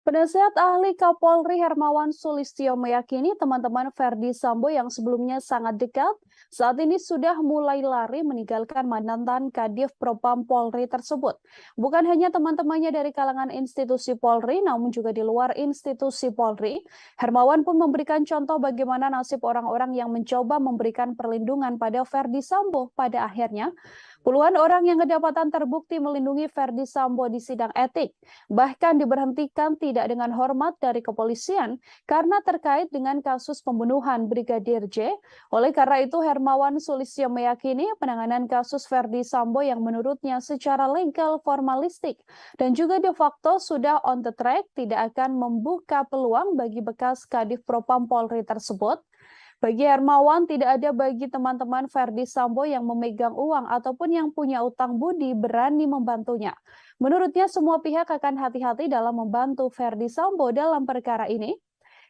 Penasehat ahli Kapolri Hermawan Sulistyo meyakini teman-teman Verdi Sambo yang sebelumnya sangat dekat, saat ini sudah mulai lari meninggalkan mantan Kadif Propam Polri tersebut. Bukan hanya teman-temannya dari kalangan institusi Polri, namun juga di luar institusi Polri. Hermawan pun memberikan contoh bagaimana nasib orang-orang yang mencoba memberikan perlindungan pada Verdi Sambo. Pada akhirnya, puluhan orang yang kedapatan terbukti melindungi Verdi Sambo di sidang etik, bahkan diberhentikan tidak dengan hormat dari kepolisian karena terkait dengan kasus pembunuhan Brigadir J. Oleh karena itu, Hermawan Sulistyo meyakini penanganan kasus Verdi Sambo yang menurutnya secara legal formalistik dan juga de facto sudah on the track tidak akan membuka peluang bagi bekas Kadif Propam Polri tersebut. Bagi Hermawan, tidak ada bagi teman-teman Verdi Sambo yang memegang uang ataupun yang punya utang budi berani membantunya. Menurutnya, semua pihak akan hati-hati dalam membantu Verdi Sambo dalam perkara ini.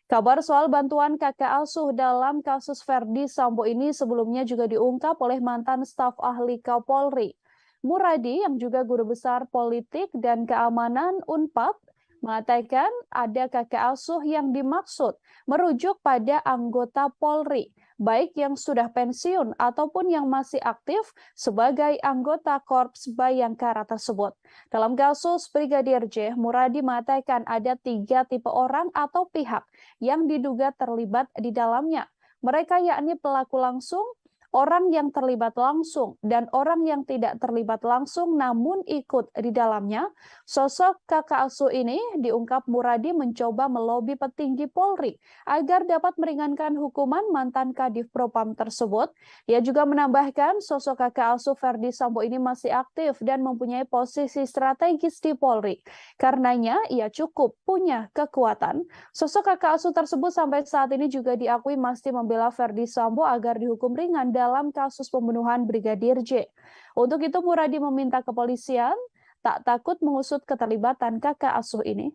Kabar soal bantuan kakak asuh dalam kasus Verdi Sambo ini sebelumnya juga diungkap oleh mantan staf ahli Kapolri, Muradi, yang juga guru besar politik dan keamanan Unpad, mengatakan ada kakak asuh yang dimaksud merujuk pada anggota Polri, baik yang sudah pensiun ataupun yang masih aktif sebagai anggota Korps Bayangkara tersebut. Dalam kasus Brigadir J, Muradi mengatakan ada 3 tipe orang atau pihak yang diduga terlibat di dalamnya. Mereka yakni pelaku langsung, orang yang terlibat langsung, dan orang yang tidak terlibat langsung namun ikut di dalamnya. Sosok kakak asuh ini diungkap Muradi mencoba melobi petinggi Polri agar dapat meringankan hukuman mantan Kadif Propam tersebut. Ia juga menambahkan sosok kakak asuh Verdi Sambo ini masih aktif dan mempunyai posisi strategis di Polri. Karenanya ia cukup punya kekuatan. Sosok kakak asuh tersebut sampai saat ini juga diakui masih membela Verdi Sambo agar dihukum ringan dalam kasus pembunuhan Brigadir J. Untuk itu Muradi meminta kepolisian tak takut mengusut keterlibatan kakak asuh ini.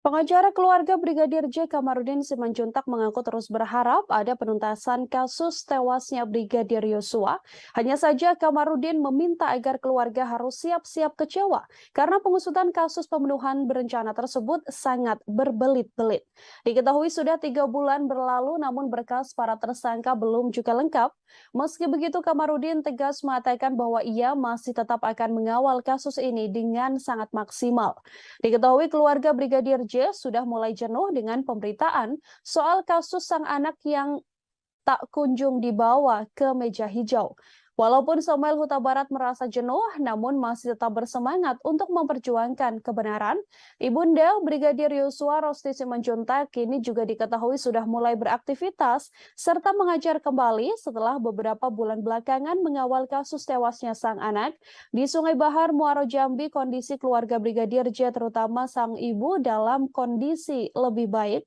Pengacara keluarga Brigadir J. Kamarudin Simanjuntak mengaku terus berharap ada penuntasan kasus tewasnya Brigadir Yosua. Hanya saja Kamarudin meminta agar keluarga harus siap-siap kecewa karena pengusutan kasus pembunuhan berencana tersebut sangat berbelit-belit. Diketahui sudah 3 bulan berlalu namun berkas para tersangka belum juga lengkap. Meski begitu Kamarudin tegas mengatakan bahwa ia masih tetap akan mengawal kasus ini dengan sangat maksimal. Diketahui keluarga Brigadir J sudah mulai jenuh dengan pemberitaan soal kasus sang anak yang tak kunjung dibawa ke meja hijau. Walaupun Samuel Huta Barat merasa jenuh, namun masih tetap bersemangat untuk memperjuangkan kebenaran. Ibunda Brigadir Yosua Rosti Simanjuntak kini juga diketahui sudah mulai beraktivitas serta mengajar kembali setelah beberapa bulan belakangan mengawal kasus tewasnya sang anak. Di Sungai Bahar, Muaro Jambi, kondisi keluarga Brigadir J terutama sang ibu dalam kondisi lebih baik.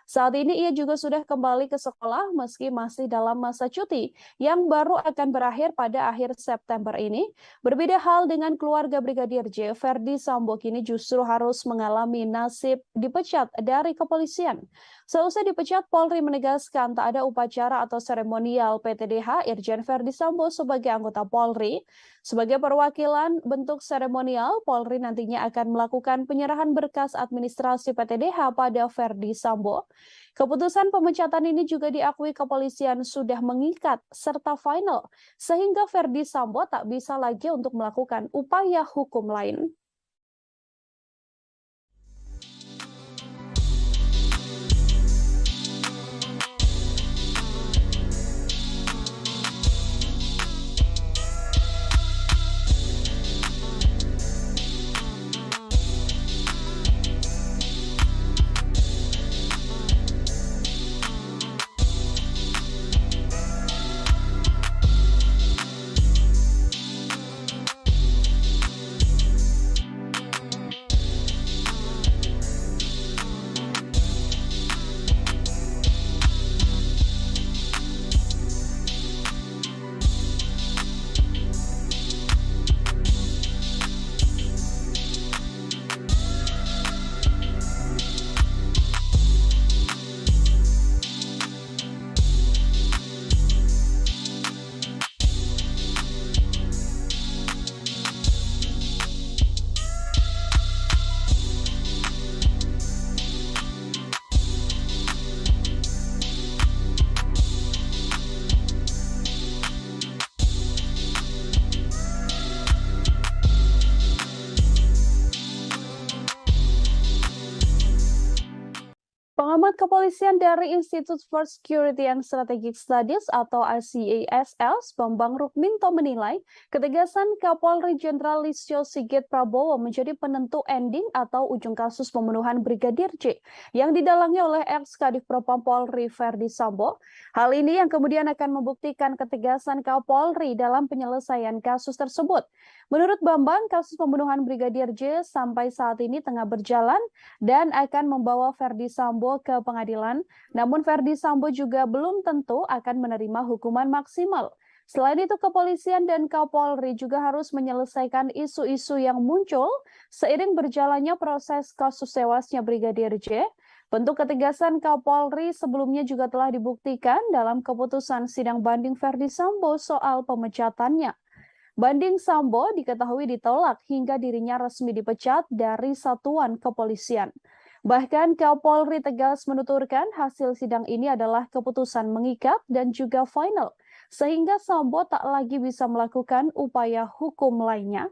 Saat ini ia juga sudah kembali ke sekolah meski masih dalam masa cuti yang baru akan berakhir pada akhir September ini. Berbeda hal dengan keluarga Brigadir J, Ferdi Sambo kini justru harus mengalami nasib dipecat dari kepolisian. Seusai dipecat, Polri menegaskan tak ada upacara atau seremonial PTDH Irjen Ferdi Sambo sebagai anggota Polri. Sebagai perwakilan bentuk seremonial, Polri nantinya akan melakukan penyerahan berkas administrasi PTDH pada Ferdi Sambo. Keputusan pemecatan ini juga diakui kepolisian sudah mengikat serta final, sehingga Ferdi Sambo tak bisa lagi untuk melakukan upaya hukum lain. Pengamat kepolisian dari Institute for Security and Strategic Studies atau ICASS, Bambang Rukminto menilai ketegasan Kapolri Jenderal Listio Sigit Prabowo menjadi penentu ending atau ujung kasus pembunuhan Brigadir J yang didalangi oleh ex-Kadif Propam Polri Ferdi Sambo. Hal ini yang kemudian akan membuktikan ketegasan Kapolri dalam penyelesaian kasus tersebut. Menurut Bambang, kasus pembunuhan Brigadir J sampai saat ini tengah berjalan dan akan membawa Ferdi Sambo ke pengadilan, namun Ferdi Sambo juga belum tentu akan menerima hukuman maksimal. Selain itu, kepolisian dan Kapolri juga harus menyelesaikan isu-isu yang muncul seiring berjalannya proses kasus tewasnya Brigadir J. Bentuk ketegasan Kapolri sebelumnya juga telah dibuktikan dalam keputusan sidang banding Ferdi Sambo soal pemecatannya. Banding Sambo diketahui ditolak hingga dirinya resmi dipecat dari satuan kepolisian. Bahkan Kapolri tegas menuturkan hasil sidang ini adalah keputusan mengikat dan juga final, sehingga Sambo tak lagi bisa melakukan upaya hukum lainnya.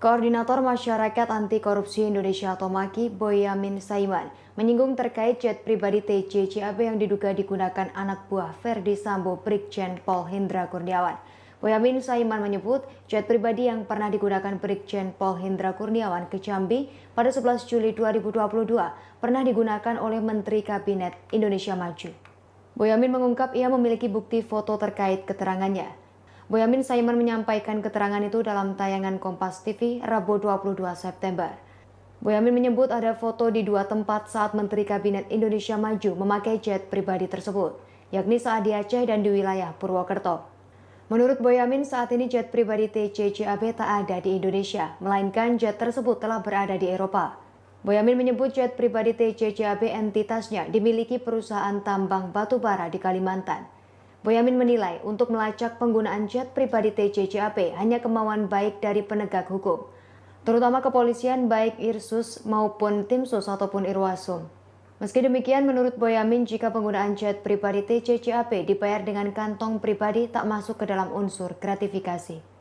Koordinator Masyarakat Anti Korupsi Indonesia atau MAKI, Boyamin Saiman, menyinggung terkait jet pribadi TJ CAB yang diduga digunakan anak buah Ferdi Sambo Brigjen Pol Hendra Kurniawan. Boyamin Saiman menyebut jet pribadi yang pernah digunakan Brigjen Pol Hendra Kurniawan ke Jambi pada 11 Juli 2022 pernah digunakan oleh Menteri Kabinet Indonesia Maju. Boyamin mengungkap ia memiliki bukti foto terkait keterangannya. Boyamin Saiman menyampaikan keterangan itu dalam tayangan Kompas TV Rabu 22 September. Boyamin menyebut ada foto di dua tempat saat Menteri Kabinet Indonesia Maju memakai jet pribadi tersebut, yakni saat di Aceh dan di wilayah Purwokerto. Menurut Boyamin, saat ini jet pribadi TJ-CAB tak ada di Indonesia, melainkan jet tersebut telah berada di Eropa. Boyamin menyebut jet pribadi TJ-CAB entitasnya dimiliki perusahaan tambang batubara di Kalimantan. Boyamin menilai untuk melacak penggunaan jet pribadi TJ-CAB hanya kemauan baik dari penegak hukum, terutama kepolisian baik Irsus maupun Tim Sus ataupun Irwasum. Meski demikian, menurut Boyamin, jika penggunaan jet pribadi TJ-CAB dibayar dengan kantong pribadi tak masuk ke dalam unsur gratifikasi.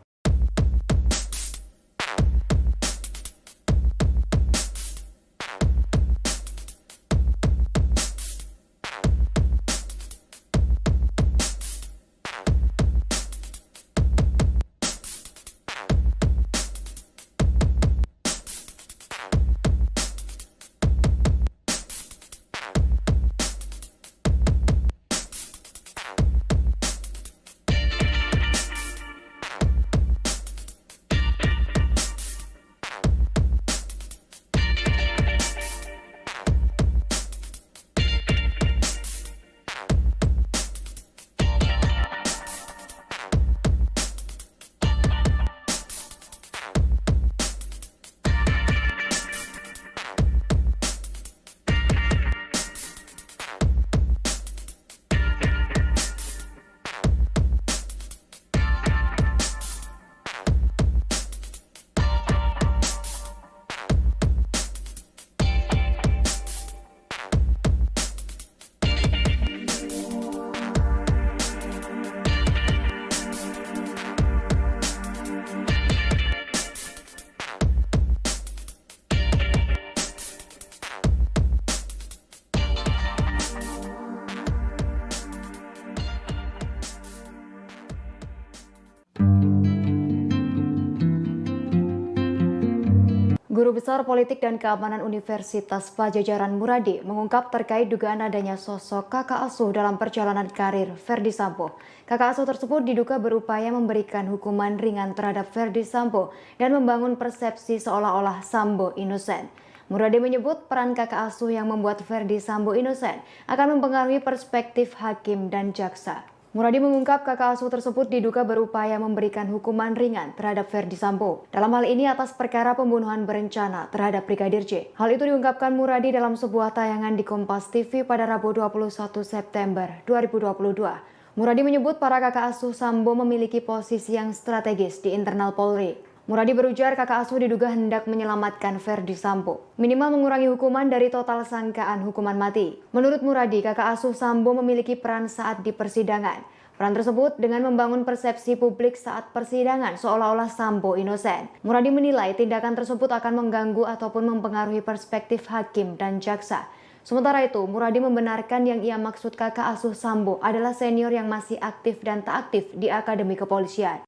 Guru Besar Politik dan Keamanan Universitas Pajajaran Muradi mengungkap terkait dugaan adanya sosok kakak asuh dalam perjalanan karir Ferdi Sambo. Kakak asuh tersebut diduga berupaya memberikan hukuman ringan terhadap Ferdi Sambo dan membangun persepsi seolah-olah Sambo inosen. Muradi menyebut peran kakak asuh yang membuat Ferdi Sambo inosen akan mempengaruhi perspektif hakim dan jaksa. Muradi mengungkap kakak asuh tersebut diduga berupaya memberikan hukuman ringan terhadap Ferdi Sambo. Dalam hal ini atas perkara pembunuhan berencana terhadap Brigadir J. Hal itu diungkapkan Muradi dalam sebuah tayangan di Kompas TV pada Rabu 21 September 2022. Muradi menyebut para kakak asuh Sambo memiliki posisi yang strategis di internal Polri. Muradi berujar kakak asuh diduga hendak menyelamatkan Ferdi Sambo, minimal mengurangi hukuman dari total sangkaan hukuman mati. Menurut Muradi, kakak asuh Sambo memiliki peran saat di persidangan. Peran tersebut dengan membangun persepsi publik saat persidangan seolah-olah Sambo inosen. Muradi menilai tindakan tersebut akan mengganggu ataupun mempengaruhi perspektif hakim dan jaksa. Sementara itu, Muradi membenarkan yang ia maksud kakak asuh Sambo adalah senior yang masih aktif dan tak aktif di Akademi Kepolisian.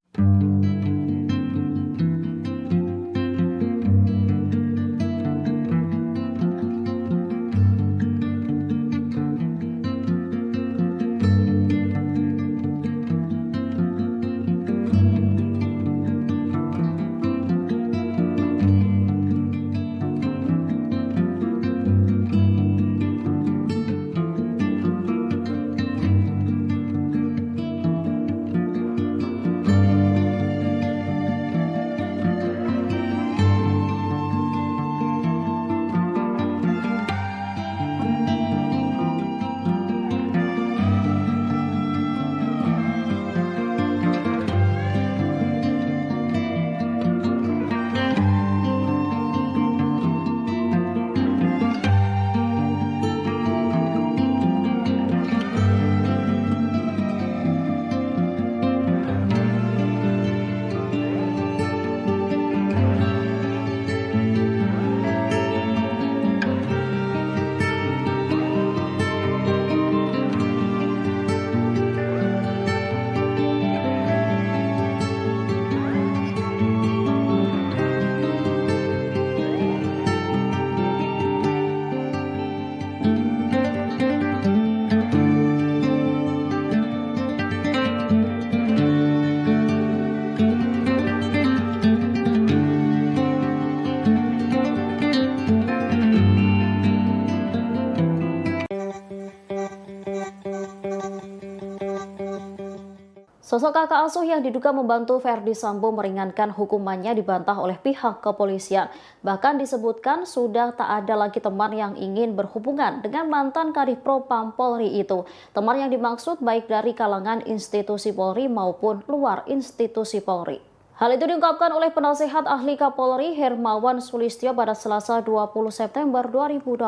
Sosok kakak asuh yang diduga membantu Ferdi Sambo meringankan hukumannya dibantah oleh pihak kepolisian. Bahkan disebutkan sudah tak ada lagi teman yang ingin berhubungan dengan mantan Kadif Propam Polri itu. Teman yang dimaksud baik dari kalangan institusi Polri maupun luar institusi Polri. Hal itu diungkapkan oleh penasehat ahli Kapolri Hermawan Sulistyo pada Selasa 20 September 2022.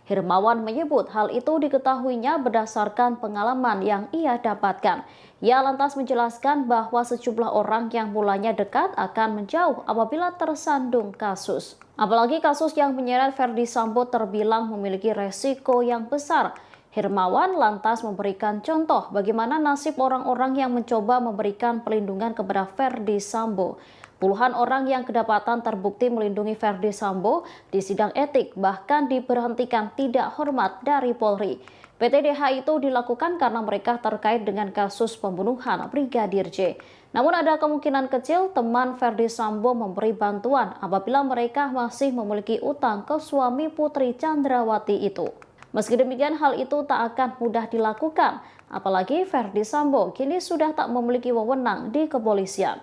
Hermawan menyebut hal itu diketahuinya berdasarkan pengalaman yang ia dapatkan. Ia lantas menjelaskan bahwa sejumlah orang yang mulanya dekat akan menjauh apabila tersandung kasus. Apalagi kasus yang menyeret Ferdi Sambo terbilang memiliki resiko yang besar. Hermawan lantas memberikan contoh bagaimana nasib orang-orang yang mencoba memberikan perlindungan kepada Ferdi Sambo. Puluhan orang yang kedapatan terbukti melindungi Ferdi Sambo di sidang etik bahkan diberhentikan tidak hormat dari Polri. PTDH itu dilakukan karena mereka terkait dengan kasus pembunuhan Brigadir J. Namun ada kemungkinan kecil teman Ferdi Sambo memberi bantuan apabila mereka masih memiliki utang ke suami Putri Chandrawati itu. Meski demikian hal itu tak akan mudah dilakukan, apalagi Ferdi Sambo kini sudah tak memiliki wewenang di kepolisian.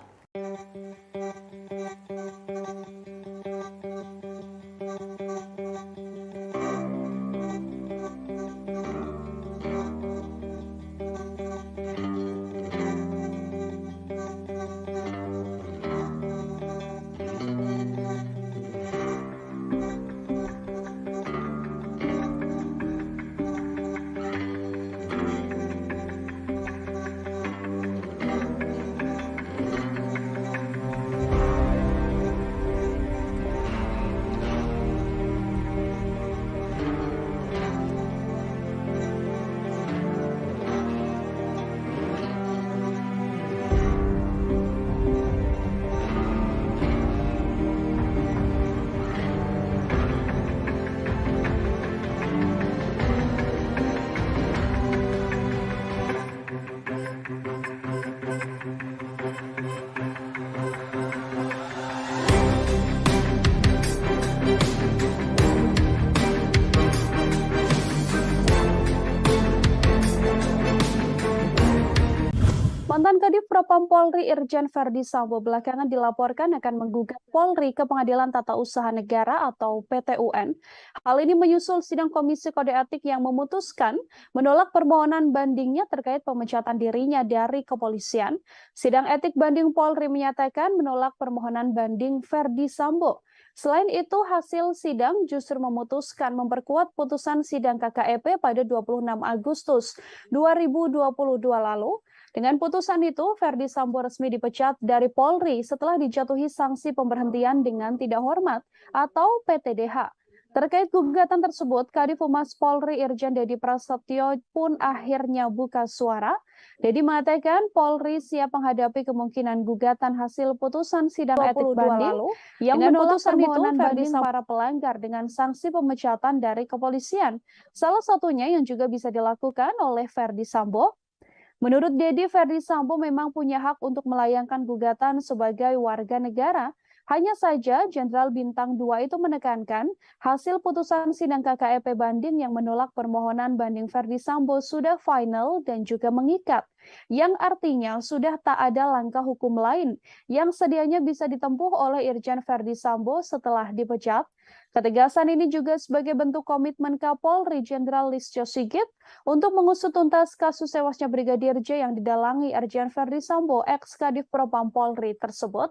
Polri Irjen Verdi Sambo belakangan dilaporkan akan menggugat Polri ke Pengadilan Tata Usaha Negara atau PT-UN. Hal ini menyusul sidang Komisi Kode Etik yang memutuskan menolak permohonan bandingnya terkait pemecatan dirinya dari kepolisian. Sidang etik banding Polri menyatakan menolak permohonan banding Verdi Sambo. Selain itu, hasil sidang justru memutuskan memperkuat putusan sidang KKEP pada 26 Agustus 2022 lalu. Dengan putusan itu, Verdi Sambo resmi dipecat dari Polri setelah dijatuhi sanksi pemberhentian dengan tidak hormat atau PTDH. Terkait gugatan tersebut, Kadif Humas Polri Irjen Dedi Prasetyo pun akhirnya buka suara. Dedi mengatakan Polri siap menghadapi kemungkinan gugatan hasil putusan sidang etik banding yang menolak permohonan banding para pelanggar dengan sanksi pemecatan dari kepolisian. Salah satunya yang juga bisa dilakukan oleh Verdi Sambo. Menurut Dedi, Verdi Sambo memang punya hak untuk melayangkan gugatan sebagai warga negara. Hanya saja, Jenderal Bintang 2 itu menekankan hasil putusan sidang KKEP banding yang menolak permohonan banding Verdi Sambo sudah final dan juga mengikat, yang artinya sudah tak ada langkah hukum lain yang sedianya bisa ditempuh oleh Irjen Verdi Sambo setelah dipecat. Ketegasan ini juga sebagai bentuk komitmen Kapolri Jenderal Listio Sigit untuk mengusut tuntas kasus tewasnya Brigadir J yang didalangi Irjen Verdi Sambo ex-Kadif Propam Polri tersebut.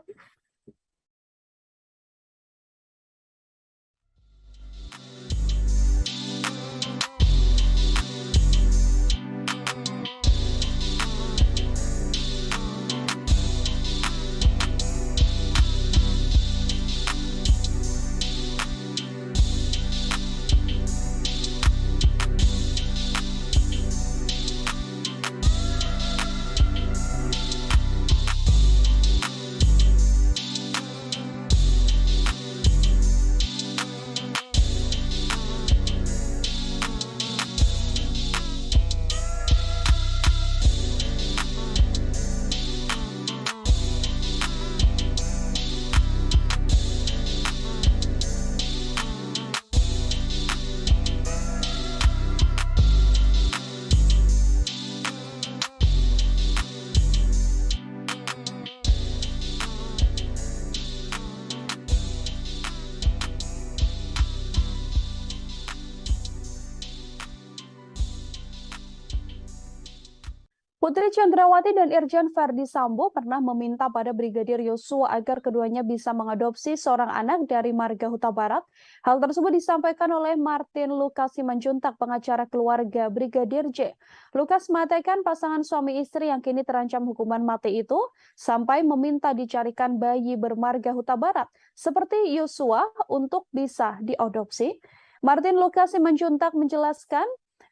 Putri Chandrawati dan Irjen Verdi Sambo pernah meminta pada Brigadir Yosua agar keduanya bisa mengadopsi seorang anak dari marga Huta Barat. Hal tersebut disampaikan oleh Martin Lukas Simanjuntak, pengacara keluarga Brigadir J. Lukas mengatakan pasangan suami istri yang kini terancam hukuman mati itu sampai meminta dicarikan bayi bermarga Huta Barat seperti Yosua untuk bisa diadopsi. Martin Lukas Simanjuntak menjelaskan,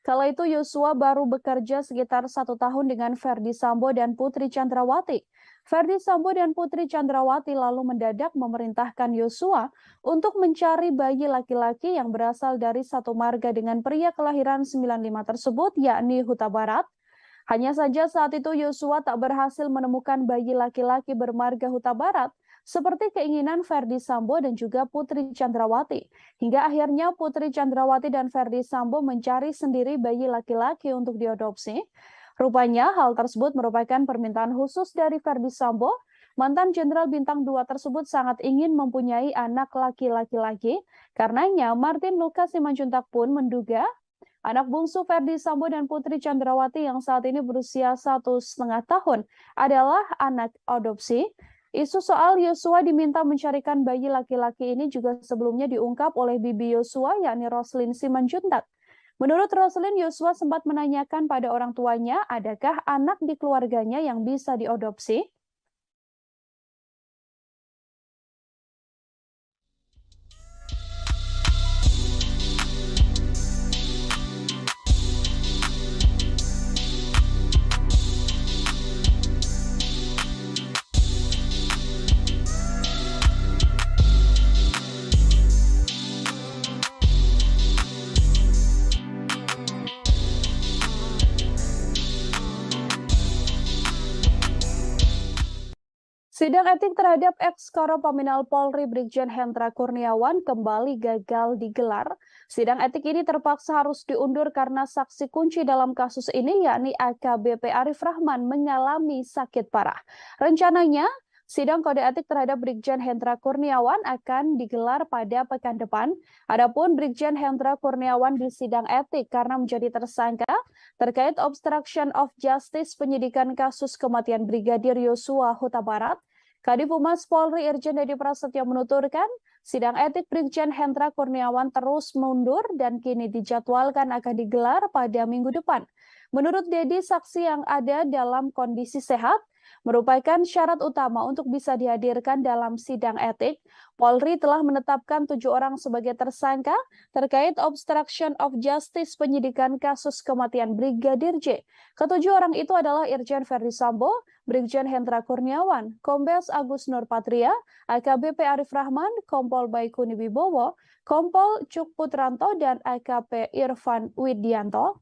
kala itu Yosua baru bekerja sekitar 1 tahun dengan Verdi Sambo dan Putri Chandrawati. Verdi Sambo dan Putri Chandrawati lalu mendadak memerintahkan Yosua untuk mencari bayi laki-laki yang berasal dari satu marga dengan pria kelahiran 95 tersebut, yakni Huta Barat. Hanya saja saat itu Yosua tak berhasil menemukan bayi laki-laki bermarga Huta Barat, seperti keinginan Verdi Sambo dan juga Putri Chandrawati. Hingga akhirnya Putri Chandrawati dan Verdi Sambo mencari sendiri bayi laki-laki untuk diadopsi. Rupanya hal tersebut merupakan permintaan khusus dari Verdi Sambo. Mantan Jenderal Bintang 2 tersebut sangat ingin mempunyai anak laki-laki lagi. Karenanya Martin Lukas Simanjuntak pun menduga anak bungsu Verdi Sambo dan Putri Chandrawati yang saat ini berusia 1,5 tahun adalah anak adopsi. Isu soal Yosua diminta mencarikan bayi laki-laki ini juga sebelumnya diungkap oleh bibi Yosua, yakni Roslin Simanjuntak. Menurut Roslin, Yosua sempat menanyakan pada orang tuanya, adakah anak di keluarganya yang bisa diadopsi? Sidang etik terhadap ex-Koropaminal Polri Brigjen Hendra Kurniawan kembali gagal digelar. Sidang etik ini terpaksa harus diundur karena saksi kunci dalam kasus ini yakni AKBP Arif Rahman mengalami sakit parah. Rencananya, sidang kode etik terhadap Brigjen Hendra Kurniawan akan digelar pada pekan depan. Adapun Brigjen Hendra Kurniawan di sidang etik karena menjadi tersangka terkait obstruction of justice penyidikan kasus kematian Brigadir Yosua Huta Barat. Kadif Humas Polri Irjen Deddy Prasetyo menuturkan, sidang etik Brigjen Hendra Kurniawan terus mundur dan kini dijadwalkan akan digelar pada minggu depan. Menurut Deddy, saksi yang ada dalam kondisi sehat merupakan syarat utama untuk bisa dihadirkan dalam sidang etik. Polri telah menetapkan 7 orang sebagai tersangka terkait obstruction of justice penyidikan kasus kematian Brigadir J. Ketujuh orang itu adalah Irjen Ferdi Sambo, Brigjen Hendra Kurniawan, Kombes Agus Nurpatria, AKBP Arif Rahman, Kompol Baikuni Wibowo, Kompol Cuk Putranto, dan AKP Irfan Widianto.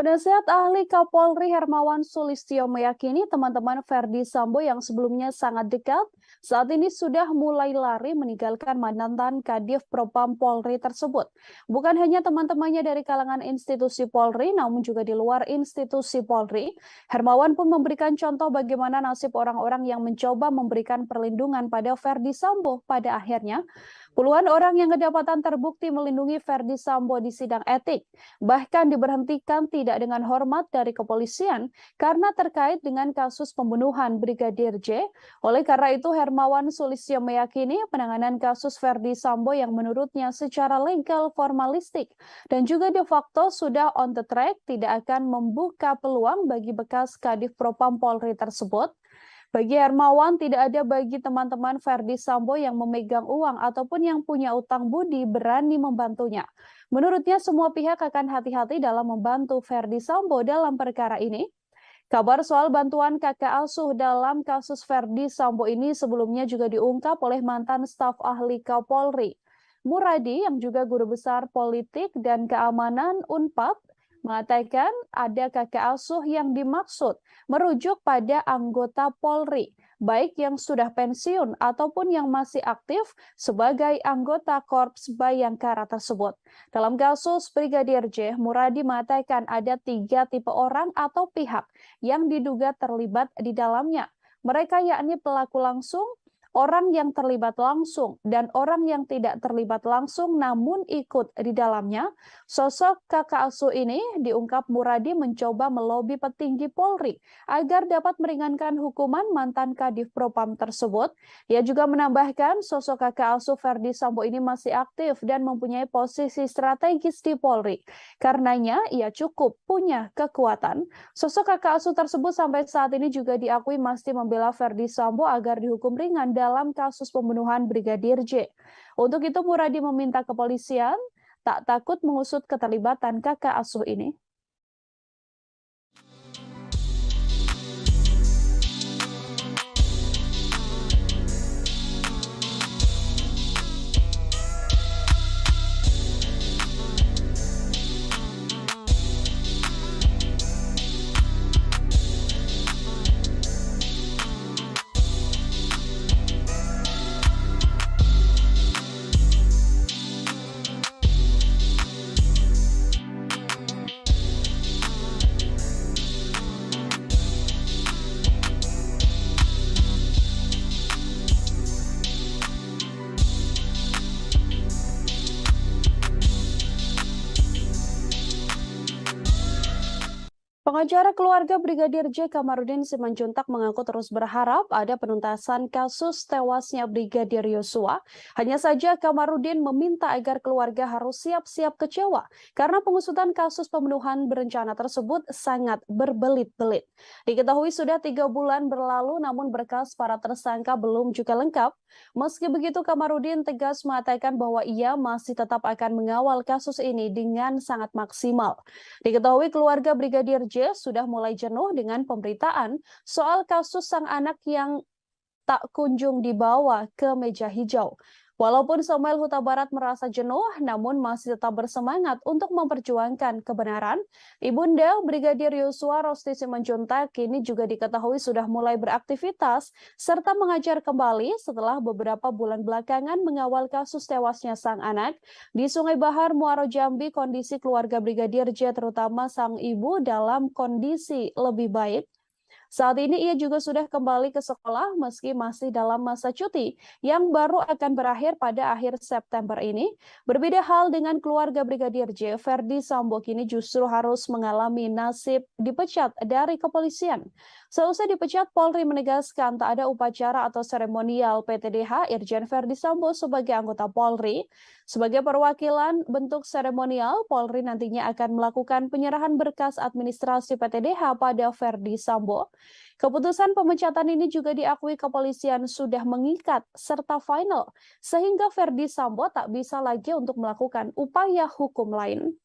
Penasehat ahli Kapolri Hermawan Sulistyo meyakini teman-teman Ferdi Sambo yang sebelumnya sangat dekat, saat ini sudah mulai lari meninggalkan mantan Kadif Propam Polri tersebut. Bukan hanya teman-temannya dari kalangan institusi Polri, namun juga di luar institusi Polri. Hermawan pun memberikan contoh bagaimana nasib orang-orang yang mencoba memberikan perlindungan pada Ferdi Sambo. Pada akhirnya, puluhan orang yang kedapatan terbukti melindungi Ferdi Sambo di sidang etik, bahkan diberhentikan tidak dengan hormat dari kepolisian karena terkait dengan kasus pembunuhan Brigadir J. Oleh karena itu, Hermawan Sulistyo meyakini penanganan kasus Ferdi Sambo yang menurutnya secara legal formalistik dan juga de facto sudah on the track tidak akan membuka peluang bagi bekas Kadif Propam Polri tersebut. Bagi Hermawan, tidak ada bagi teman-teman Ferdi Sambo yang memegang uang ataupun yang punya utang budi berani membantunya. Menurutnya, semua pihak akan hati-hati dalam membantu Ferdi Sambo dalam perkara ini. Kabar soal bantuan kakak asuh dalam kasus Ferdi Sambo ini sebelumnya juga diungkap oleh mantan staf ahli Kapolri, Muradi, yang juga guru besar politik dan keamanan Unpad, mengatakan ada kakak asuh yang dimaksud merujuk pada anggota Polri, baik yang sudah pensiun ataupun yang masih aktif sebagai anggota Korps Bayangkara tersebut. Dalam kasus Brigadir J, Muradi mengatakan ada 3 tipe orang atau pihak yang diduga terlibat di dalamnya. Mereka yakni pelaku langsung, orang yang terlibat langsung, dan orang yang tidak terlibat langsung namun ikut di dalamnya. Sosok kakak asuh ini diungkap Muradi mencoba melobi petinggi Polri agar dapat meringankan hukuman mantan Kadif Propam tersebut. Ia juga menambahkan sosok kakak asuh Ferdi Sambo ini masih aktif dan mempunyai posisi strategis di Polri. Karenanya ia cukup punya kekuatan. Sosok kakak asuh tersebut sampai saat ini juga diakui masih membela Ferdi Sambo agar dihukum ringan dalam kasus pembunuhan Brigadir J. Untuk itu Muradi meminta kepolisian tak takut mengusut keterlibatan kakak asuh ini. Pengacara keluarga Brigadir J. Kamarudin Simanjuntak mengaku terus berharap ada penuntasan kasus tewasnya Brigadir Yosua. Hanya saja Kamarudin meminta agar keluarga harus siap-siap kecewa karena pengusutan kasus pembunuhan berencana tersebut sangat berbelit-belit. Diketahui sudah 3 bulan berlalu namun berkas para tersangka belum juga lengkap. Meski begitu Kamarudin tegas mengatakan bahwa ia masih tetap akan mengawal kasus ini dengan sangat maksimal. Diketahui keluarga Brigadir J sudah mulai jenuh dengan pemberitaan soal kasus sang anak yang tak kunjung dibawa ke meja hijau. Walaupun Samuel Huta Barat merasa jenuh, namun masih tetap bersemangat untuk memperjuangkan kebenaran. Ibunda Brigadir Yosua Rosti Simanjuntak kini juga diketahui sudah mulai beraktivitas serta mengajar kembali setelah beberapa bulan belakangan mengawal kasus tewasnya sang anak. Di Sungai Bahar, Muaro Jambi, kondisi keluarga Brigadir J terutama sang ibu dalam kondisi lebih baik. Saat ini ia juga sudah kembali ke sekolah meski masih dalam masa cuti yang baru akan berakhir pada akhir September ini. Berbeda hal dengan keluarga Brigadir J, Ferdi Sambo kini justru harus mengalami nasib dipecat dari kepolisian. Seusai dipecat, Polri menegaskan tak ada upacara atau seremonial PTDH Irjen Ferdi Sambo sebagai anggota Polri. Sebagai perwakilan bentuk seremonial, Polri nantinya akan melakukan penyerahan berkas administrasi PTDH pada Ferdi Sambo. Keputusan pemecatan ini juga diakui kepolisian sudah mengikat serta final, sehingga Ferdi Sambo tak bisa lagi untuk melakukan upaya hukum lain.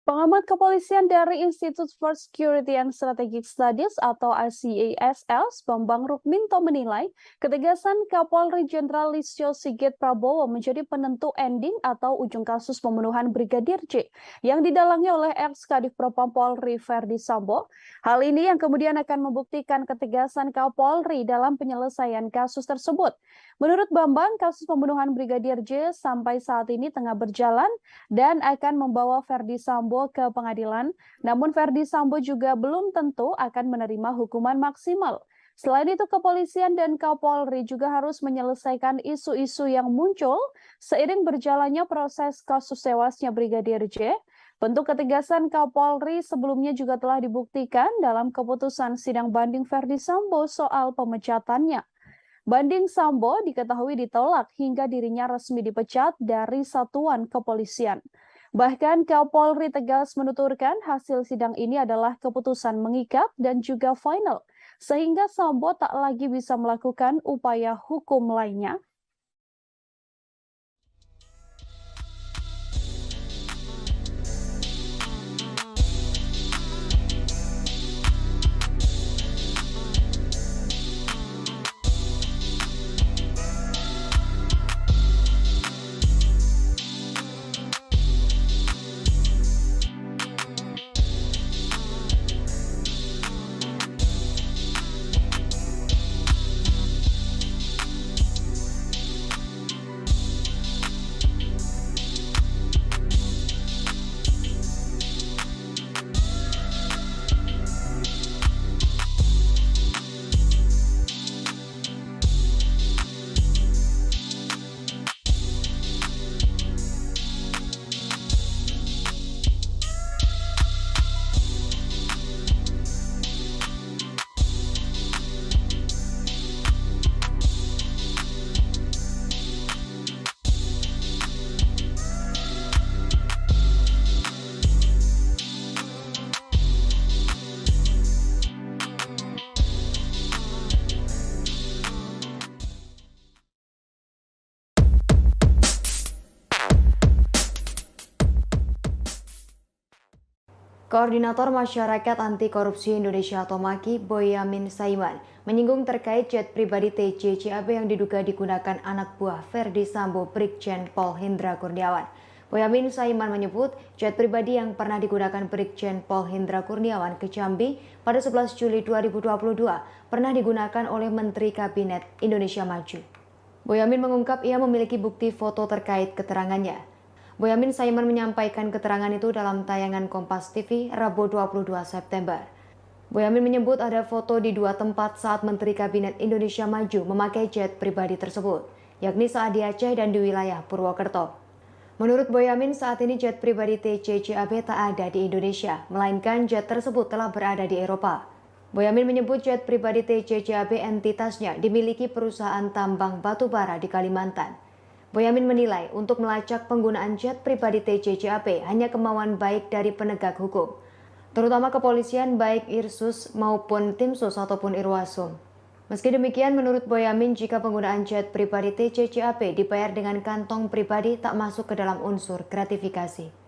Pengamat kepolisian dari Institute for Security and Strategic Studies atau ICASS, Bambang Rukminto menilai ketegasan Kapolri Jenderal Listio Sigit Prabowo menjadi penentu ending atau ujung kasus pembunuhan Brigadir J yang didalangi oleh ex-Kadif Propam Polri Ferdi Sambo. Hal ini yang kemudian akan membuktikan ketegasan Kapolri dalam penyelesaian kasus tersebut. Menurut Bambang, kasus pembunuhan Brigadir J sampai saat ini tengah berjalan dan akan membawa Ferdi Sambo ke pengadilan, namun Ferdi Sambo juga belum tentu akan menerima hukuman maksimal. Selain itu, kepolisian dan Kapolri juga harus menyelesaikan isu-isu yang muncul seiring berjalannya proses kasus tewasnya Brigadir J. Bentuk ketegasan Kapolri sebelumnya juga telah dibuktikan dalam keputusan sidang banding Ferdi Sambo soal pemecatannya. Banding Sambo diketahui ditolak hingga dirinya resmi dipecat dari satuan kepolisian. Bahkan Kapolri tegas menuturkan hasil sidang ini adalah keputusan mengikat dan juga final, sehingga Sambo tak lagi bisa melakukan upaya hukum lainnya. Koordinator Masyarakat Anti Korupsi Indonesia atau MAKI, Boyamin Saiman, menyinggung terkait jet pribadi TJ-CAB yang diduga digunakan anak buah Ferdi Sambo Brigjen Pol Hendra Kurniawan. Boyamin Saiman menyebut jet pribadi yang pernah digunakan Brigjen Pol Hendra Kurniawan ke Jambi pada 11 Juli 2022 pernah digunakan oleh Menteri Kabinet Indonesia Maju. Boyamin mengungkap ia memiliki bukti foto terkait keterangannya. Boyamin Saiman menyampaikan keterangan itu dalam tayangan Kompas TV Rabu 22 September. Boyamin menyebut ada foto di dua tempat saat Menteri Kabinet Indonesia Maju memakai jet pribadi tersebut, yakni saat di Aceh dan di wilayah Purwokerto. Menurut Boyamin, saat ini jet pribadi TJ-CAB tak ada di Indonesia, melainkan jet tersebut telah berada di Eropa. Boyamin menyebut jet pribadi TJ-CAB entitasnya dimiliki perusahaan tambang batubara di Kalimantan. Boyamin menilai untuk melacak penggunaan jet pribadi TJ-CAB hanya kemauan baik dari penegak hukum, terutama kepolisian baik Irsus maupun Timsus ataupun Irwasum. Meski demikian, menurut Boyamin, jika penggunaan jet pribadi TJ-CAB dibayar dengan kantong pribadi tak masuk ke dalam unsur gratifikasi.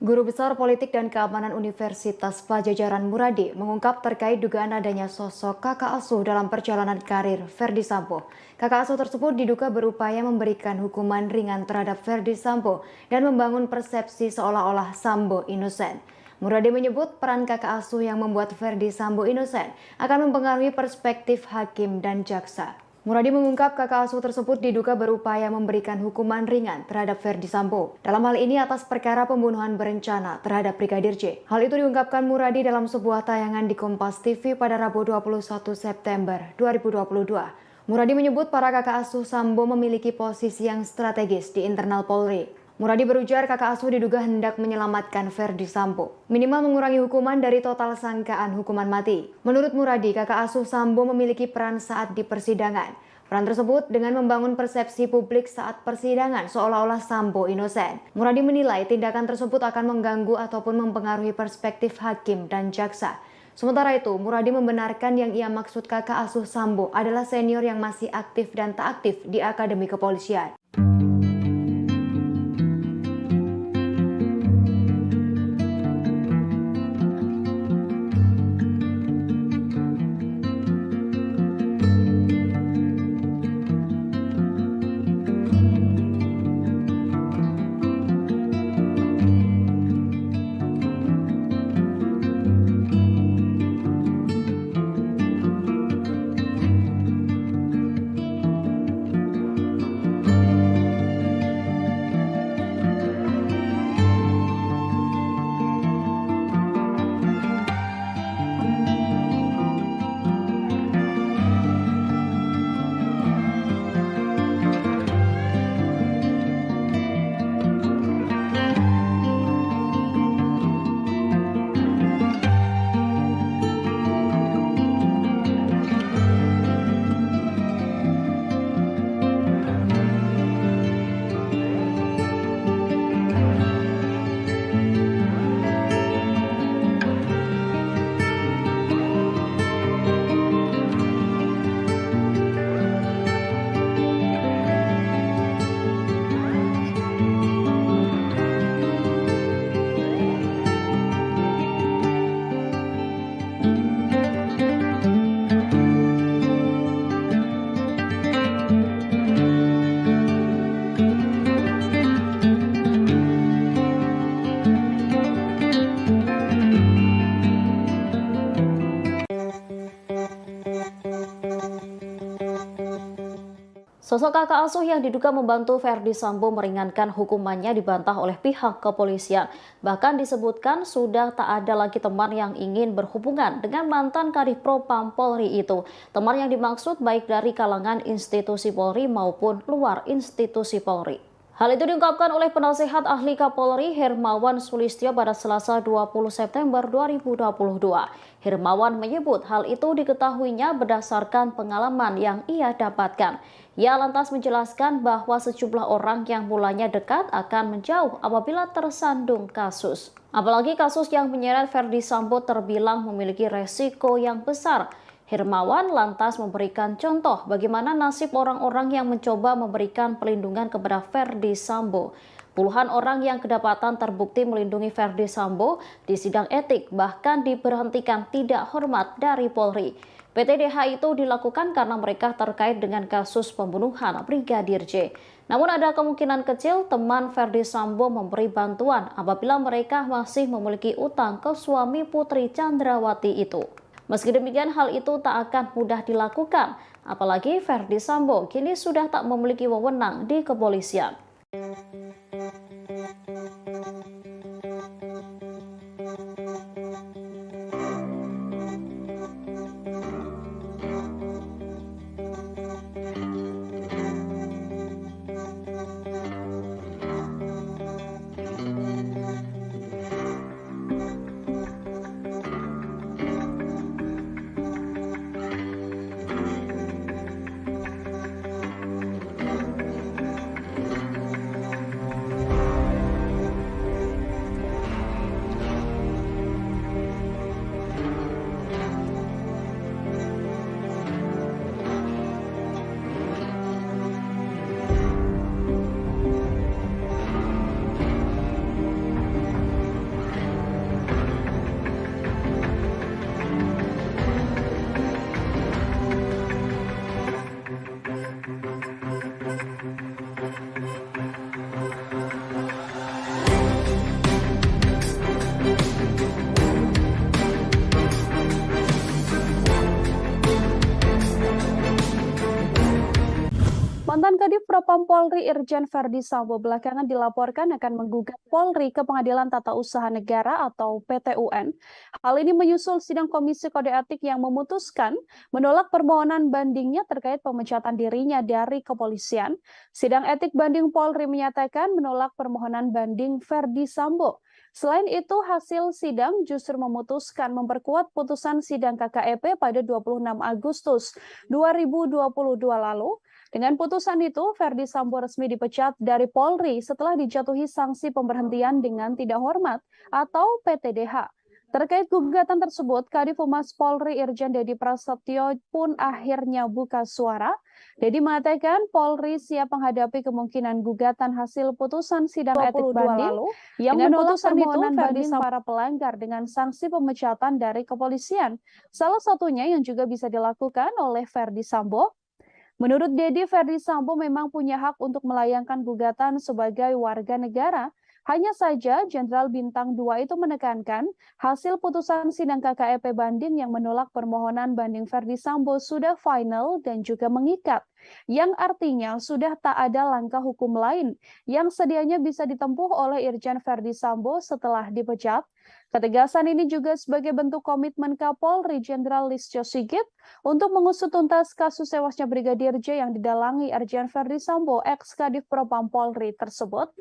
Guru Besar Politik dan Keamanan Universitas Pajajaran Muradi mengungkap terkait dugaan adanya sosok kakak asuh dalam perjalanan karir Ferdi Sambo. Kakak asuh tersebut diduga berupaya memberikan hukuman ringan terhadap Ferdi Sambo dan membangun persepsi seolah-olah Sambo inosen. Muradi menyebut peran kakak asuh yang membuat Ferdi Sambo inosen akan mempengaruhi perspektif hakim dan jaksa. Muradi mengungkap kakak asuh tersebut diduga berupaya memberikan hukuman ringan terhadap Ferdi Sambo. Dalam hal ini atas perkara pembunuhan berencana terhadap Brigadir J. Hal itu diungkapkan Muradi dalam sebuah tayangan di Kompas TV pada Rabu 21 September 2022. Muradi menyebut para kakak asuh Sambo memiliki posisi yang strategis di internal Polri. Muradi berujar kakak asuh diduga hendak menyelamatkan Ferdi Sambo, minimal mengurangi hukuman dari total sangkaan hukuman mati. Menurut Muradi, kakak asuh Sambo memiliki peran saat di persidangan. Peran tersebut dengan membangun persepsi publik saat persidangan seolah-olah Sambo inosen. Muradi menilai tindakan tersebut akan mengganggu ataupun mempengaruhi perspektif hakim dan jaksa. Sementara itu, Muradi membenarkan yang ia maksud kakak asuh Sambo adalah senior yang masih aktif dan tak aktif di Akademi Kepolisian. Sosok kakak asuh yang diduga membantu Ferdi Sambo meringankan hukumannya dibantah oleh pihak kepolisian. Bahkan disebutkan sudah tak ada lagi teman yang ingin berhubungan dengan mantan Kadif Propam Polri itu. Teman yang dimaksud baik dari kalangan institusi Polri maupun luar institusi Polri. Hal itu diungkapkan oleh penasehat ahli Kapolri Hermawan Sulistyo pada Selasa 20 September 2022. Hermawan menyebut hal itu diketahuinya berdasarkan pengalaman yang ia dapatkan. Ia lantas menjelaskan bahwa sejumlah orang yang mulanya dekat akan menjauh apabila tersandung kasus. Apalagi kasus yang menyeret Ferdi Sambo terbilang memiliki resiko yang besar. Hermawan lantas memberikan contoh bagaimana nasib orang-orang yang mencoba memberikan perlindungan kepada Ferdi Sambo. Puluhan orang yang kedapatan terbukti melindungi Ferdi Sambo di sidang etik bahkan diberhentikan tidak hormat dari Polri. PTDH itu dilakukan karena mereka terkait dengan kasus pembunuhan Brigadir J. Namun ada kemungkinan kecil teman Ferdi Sambo memberi bantuan apabila mereka masih memiliki utang ke suami Putri Chandrawati itu. Meski demikian, hal itu tak akan mudah dilakukan, apalagi Ferdi Sambo kini sudah tak memiliki wewenang di kepolisian. Kadif Propam Polri Irjen Verdi Sambo belakangan dilaporkan akan menggugat Polri ke Pengadilan Tata Usaha Negara atau PT-UN. Hal ini menyusul sidang Komisi Kode Etik yang memutuskan menolak permohonan bandingnya terkait pemecatan dirinya dari kepolisian. Sidang etik banding Polri menyatakan menolak permohonan banding Verdi Sambo. Selain itu, hasil sidang justru memutuskan memperkuat putusan sidang KKEP pada 26 Agustus 2022 lalu. Dengan putusan itu, Verdi Sambo resmi dipecat dari Polri setelah dijatuhi sanksi pemberhentian dengan tidak hormat atau PTDH. Terkait gugatan tersebut, Kadif Humas Polri Irjen Dedi Prasetyo pun akhirnya buka suara. Dedi mengatakan Polri siap menghadapi kemungkinan gugatan hasil putusan sidang etik banding lalu yang menolak permohonan banding para pelanggar dengan sanksi pemecatan dari kepolisian. Salah satunya yang juga bisa dilakukan oleh Verdi Sambo. Menurut Dedi, Verdi Sambo memang punya hak untuk melayangkan gugatan sebagai warga negara. Hanya saja Jenderal Bintang 2 itu menekankan hasil putusan sidang KKEP banding yang menolak permohonan banding Verdi Sambo sudah final dan juga mengikat, yang artinya sudah tak ada langkah hukum lain yang sedianya bisa ditempuh oleh Irjen Verdi Sambo setelah dipecat. Ketegasan ini juga sebagai bentuk komitmen Kapolri Jenderal Listio Sigit untuk mengusut tuntas kasus tewasnya Brigadir J yang didalangi Irjen Verdi Sambo ex Kadif Propam Polri tersebut.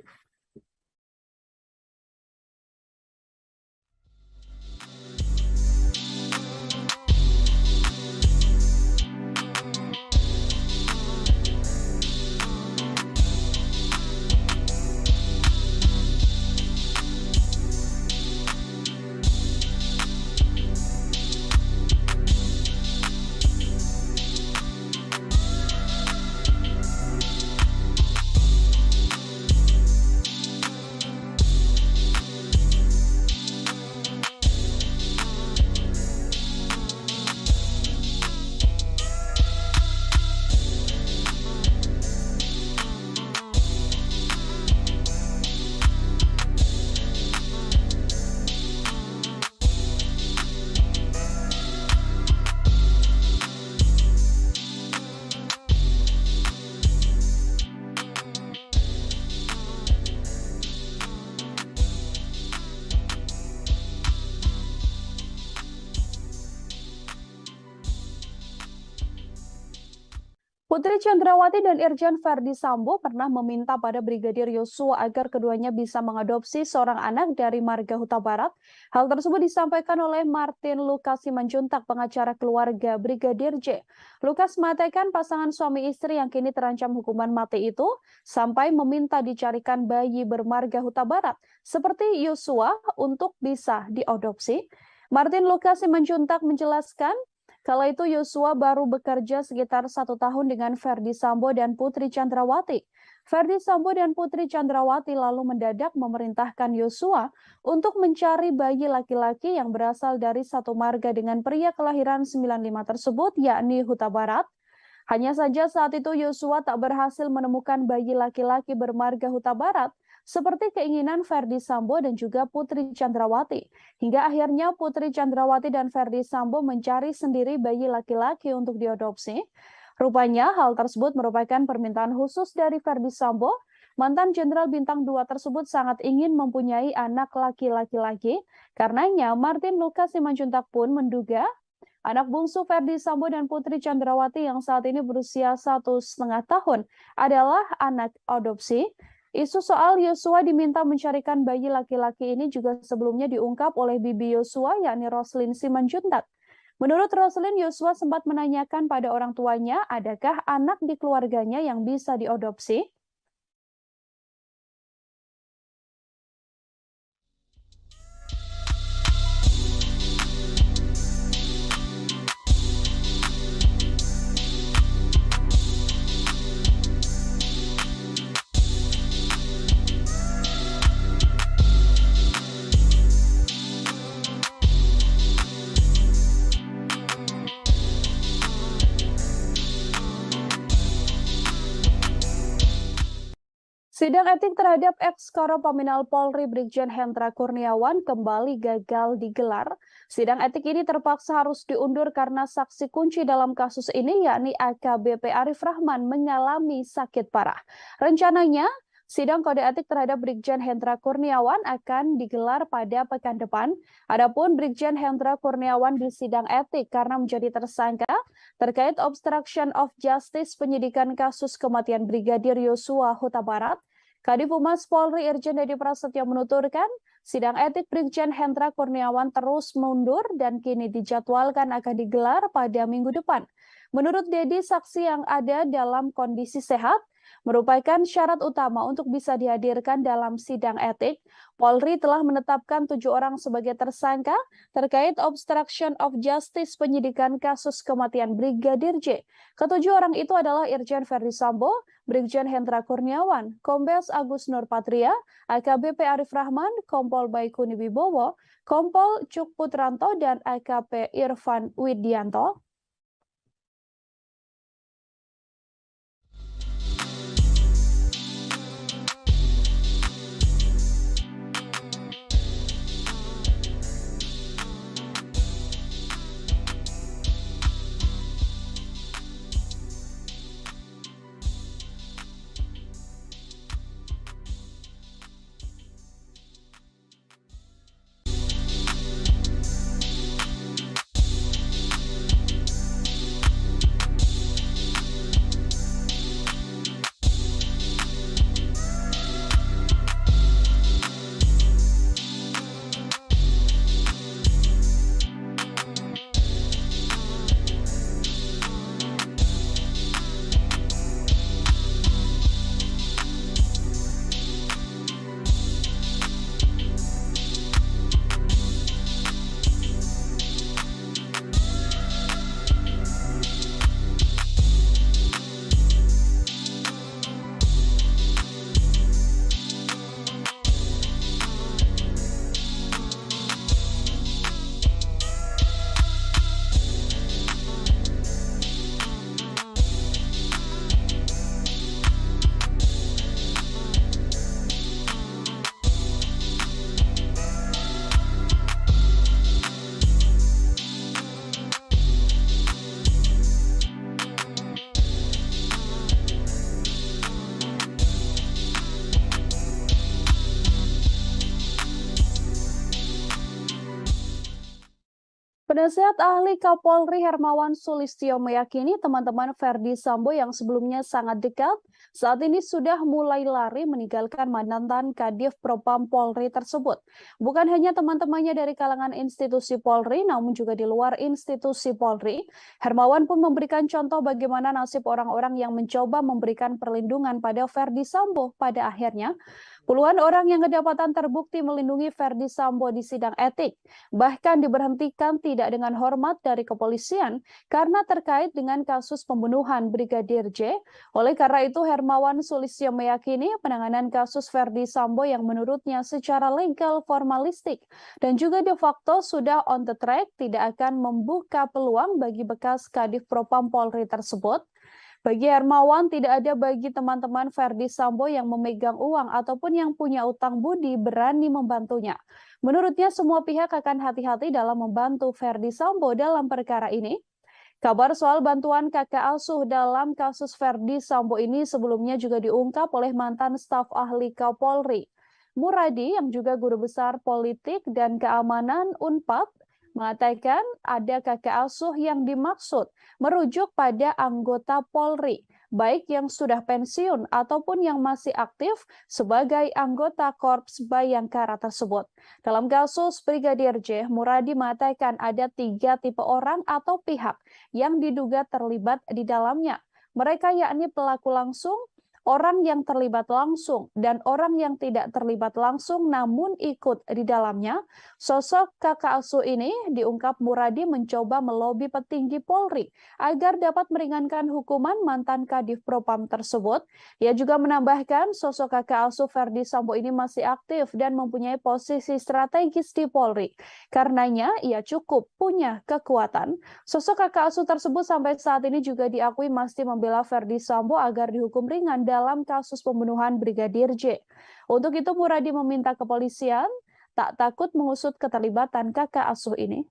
Putri Chandrawati dan Irjen Verdi Sambo pernah meminta pada Brigadir Yosua agar keduanya bisa mengadopsi seorang anak dari marga Huta Barat. Hal tersebut disampaikan oleh Martin Lukas Simanjuntak, pengacara keluarga Brigadir J. Lukas mengatakan pasangan suami istri yang kini terancam hukuman mati itu sampai meminta dicarikan bayi bermarga Huta Barat seperti Yosua untuk bisa diadopsi. Martin Lukas Simanjuntak menjelaskan, kala itu Yosua baru bekerja sekitar 1 tahun dengan Verdi Sambo dan Putri Chandrawati. Verdi Sambo dan Putri Chandrawati lalu mendadak memerintahkan Yosua untuk mencari bayi laki-laki yang berasal dari satu marga dengan pria kelahiran 95 tersebut, yakni Huta Barat. Hanya saja saat itu Yosua tak berhasil menemukan bayi laki-laki bermarga Huta Barat, seperti keinginan Verdi Sambo dan juga Putri Chandrawati. Hingga akhirnya Putri Chandrawati dan Verdi Sambo mencari sendiri bayi laki-laki untuk diadopsi. Rupanya hal tersebut merupakan permintaan khusus dari Verdi Sambo. Mantan Jenderal Bintang 2 tersebut sangat ingin mempunyai anak laki-laki. Karenanya Martin Lukas Simanjuntak pun menduga anak bungsu Verdi Sambo dan Putri Chandrawati yang saat ini berusia 1,5 tahun adalah anak adopsi. Isu soal Yosua diminta mencarikan bayi laki-laki ini juga sebelumnya diungkap oleh bibi Yosua, yakni Roslin Simanjuntak. Menurut Roslin, Yosua sempat menanyakan pada orang tuanya, adakah anak di keluarganya yang bisa diadopsi? Sidang etik terhadap eks-Koropaminal Polri Brigjen Hendra Kurniawan kembali gagal digelar. Sidang etik ini terpaksa harus diundur karena saksi kunci dalam kasus ini yakni AKBP Arif Rahman mengalami sakit parah. Rencananya, sidang kode etik terhadap Brigjen Hendra Kurniawan akan digelar pada pekan depan. Adapun Brigjen Hendra Kurniawan di sidang etik karena menjadi tersangka terkait obstruction of justice penyidikan kasus kematian Brigadir Yosua Huta Barat. Kadif Humas Polri Irjen Dedi Prasetyo menuturkan, sidang etik Brigjen Hendra Kurniawan terus mundur dan kini dijadwalkan akan digelar pada minggu depan. Menurut Dedi, saksi yang ada dalam kondisi sehat merupakan syarat utama untuk bisa dihadirkan dalam sidang etik. Polri telah menetapkan 7 orang sebagai tersangka terkait obstruction of justice penyidikan kasus kematian Brigadir J. Ketujuh orang itu adalah Irjen Verdi Sambo, Brigjen Hendra Kurniawan, Kombes Agus Nurpatria, AKBP Arif Rahman, Kompol Baikuni Wibowo, Kompol Cuk Putranto, dan AKP Irfan Widianto. Penasehat ahli Kapolri Hermawan Sulistyo meyakini teman-teman Verdi Sambo yang sebelumnya sangat dekat, saat ini sudah mulai lari meninggalkan mantan Kadif Propam Polri tersebut. Bukan hanya teman-temannya dari kalangan institusi Polri, namun juga di luar institusi Polri. Hermawan pun memberikan contoh bagaimana nasib orang-orang yang mencoba memberikan perlindungan pada Verdi Sambo. Pada akhirnya, puluhan orang yang kedapatan terbukti melindungi Verdi Sambo di sidang etik, bahkan diberhentikan tidak dengan hormat dari kepolisian karena terkait dengan kasus pembunuhan Brigadir J. Oleh karena itu, Hermawan Sulistyo meyakini penanganan kasus Verdi Sambo yang menurutnya secara legal formalistik dan juga de facto sudah on the track tidak akan membuka peluang bagi bekas Kadif Propam Polri tersebut. Bagi Hermawan, tidak ada bagi teman-teman Verdi Sambo yang memegang uang ataupun yang punya utang budi berani membantunya. Menurutnya, semua pihak akan hati-hati dalam membantu Verdi Sambo dalam perkara ini. Kabar soal bantuan kakak asuh dalam kasus Verdi Sambo ini sebelumnya juga diungkap oleh mantan staf ahli Kapolri, Muradi, yang juga guru besar politik dan keamanan Unpad, mengatakan ada kakak asuh yang dimaksud merujuk pada anggota Polri, baik yang sudah pensiun ataupun yang masih aktif sebagai anggota Korps Bayangkara tersebut. Dalam kasus Brigadir J, Muradi mengatakan ada 3 tipe orang atau pihak yang diduga terlibat di dalamnya. Mereka yakni pelaku langsung, orang yang terlibat langsung, dan orang yang tidak terlibat langsung namun ikut di dalamnya. Sosok kakak asuh ini diungkap Muradi mencoba melobi petinggi Polri agar dapat meringankan hukuman mantan Kadif Propam tersebut. Ia juga menambahkan sosok kakak asuh Verdi Sambo ini masih aktif dan mempunyai posisi strategis di Polri. Karenanya ia cukup punya kekuatan. Sosok kakak asuh tersebut sampai saat ini juga diakui masih membela Verdi Sambo agar dihukum ringan dalam kasus pembunuhan Brigadir J. Untuk itu Muradi meminta kepolisian tak takut mengusut keterlibatan kakak asuh ini.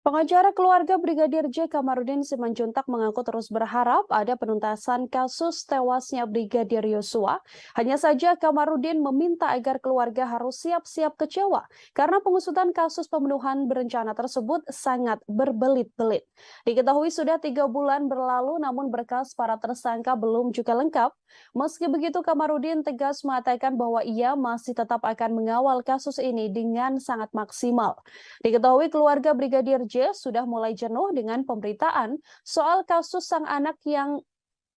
Pengacara keluarga Brigadir J. Kamarudin Simanjuntak mengaku terus berharap ada penuntasan kasus tewasnya Brigadir Yosua. Hanya saja Kamarudin meminta agar keluarga harus siap-siap kecewa karena pengusutan kasus pembunuhan berencana tersebut sangat berbelit-belit. Diketahui sudah 3 bulan berlalu namun berkas para tersangka belum juga lengkap. Meski begitu Kamarudin tegas mengatakan bahwa ia masih tetap akan mengawal kasus ini dengan sangat maksimal. Diketahui keluarga Brigadir J sudah mulai jenuh dengan pemberitaan soal kasus sang anak yang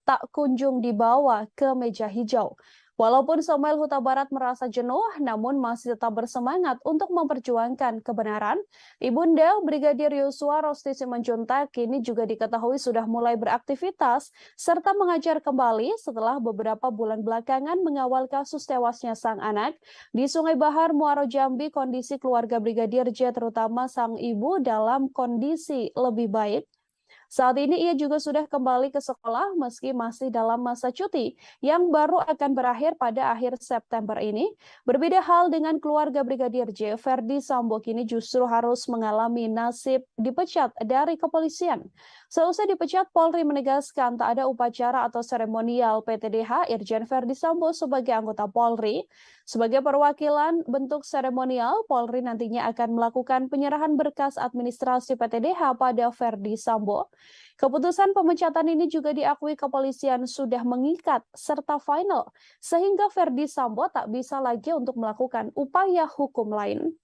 tak kunjung dibawa ke meja hijau. Walaupun Samuel Huta Barat merasa jenuh, namun masih tetap bersemangat untuk memperjuangkan kebenaran. Ibunda Brigadir Yosua Rosti Simanjuntak kini juga diketahui sudah mulai beraktivitas serta mengajar kembali setelah beberapa bulan belakangan mengawal kasus tewasnya sang anak. Di Sungai Bahar, Muaro Jambi, kondisi keluarga Brigadir J terutama sang ibu dalam kondisi lebih baik. Saat ini ia juga sudah kembali ke sekolah meski masih dalam masa cuti yang baru akan berakhir pada akhir September ini. Berbeda hal dengan keluarga Brigadir J, Ferdi Sambo kini justru harus mengalami nasib dipecat dari kepolisian. Seusai dipecat, Polri menegaskan tak ada upacara atau seremonial PTDH Irjen Ferdi Sambo sebagai anggota Polri. Sebagai perwakilan bentuk seremonial, Polri nantinya akan melakukan penyerahan berkas administrasi PTDH pada Ferdi Sambo. Keputusan pemecatan ini juga diakui kepolisian sudah mengikat serta final, sehingga Ferdi Sambo tak bisa lagi untuk melakukan upaya hukum lain.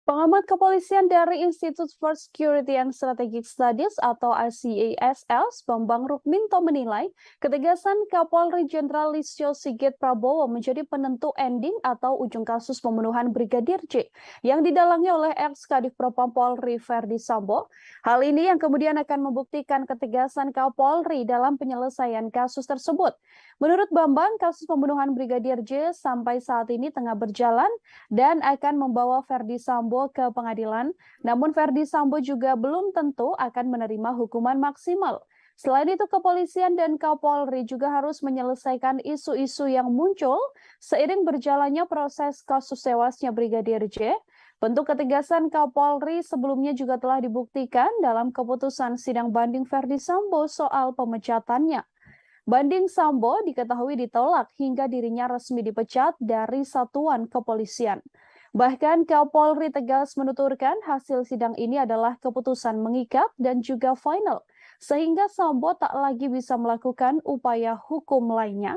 Pengamat kepolisian dari Institute for Security and Strategic Studies atau ICASS, Bambang Rukminto menilai ketegasan Kapolri Jenderal Listio Sigit Prabowo menjadi penentu ending atau ujung kasus pembunuhan Brigadir J yang didalangi oleh ex-Kadif Propam Polri Ferdi Sambo. Hal ini yang kemudian akan membuktikan ketegasan Kapolri dalam penyelesaian kasus tersebut. Menurut Bambang, kasus pembunuhan Brigadir J sampai saat ini tengah berjalan dan akan membawa Ferdi Sambo ke pengadilan, namun Ferdi Sambo juga belum tentu akan menerima hukuman maksimal. Selain itu, kepolisian dan Kapolri juga harus menyelesaikan isu-isu yang muncul seiring berjalannya proses kasus tewasnya Brigadir J. Bentuk ketegasan Kapolri sebelumnya juga telah dibuktikan dalam keputusan sidang banding Ferdi Sambo soal pemecatannya. Banding Sambo diketahui ditolak hingga dirinya resmi dipecat dari satuan kepolisian. Bahkan Kapolri tegas menuturkan hasil sidang ini adalah keputusan mengikat dan juga final, sehingga Sambo tak lagi bisa melakukan upaya hukum lainnya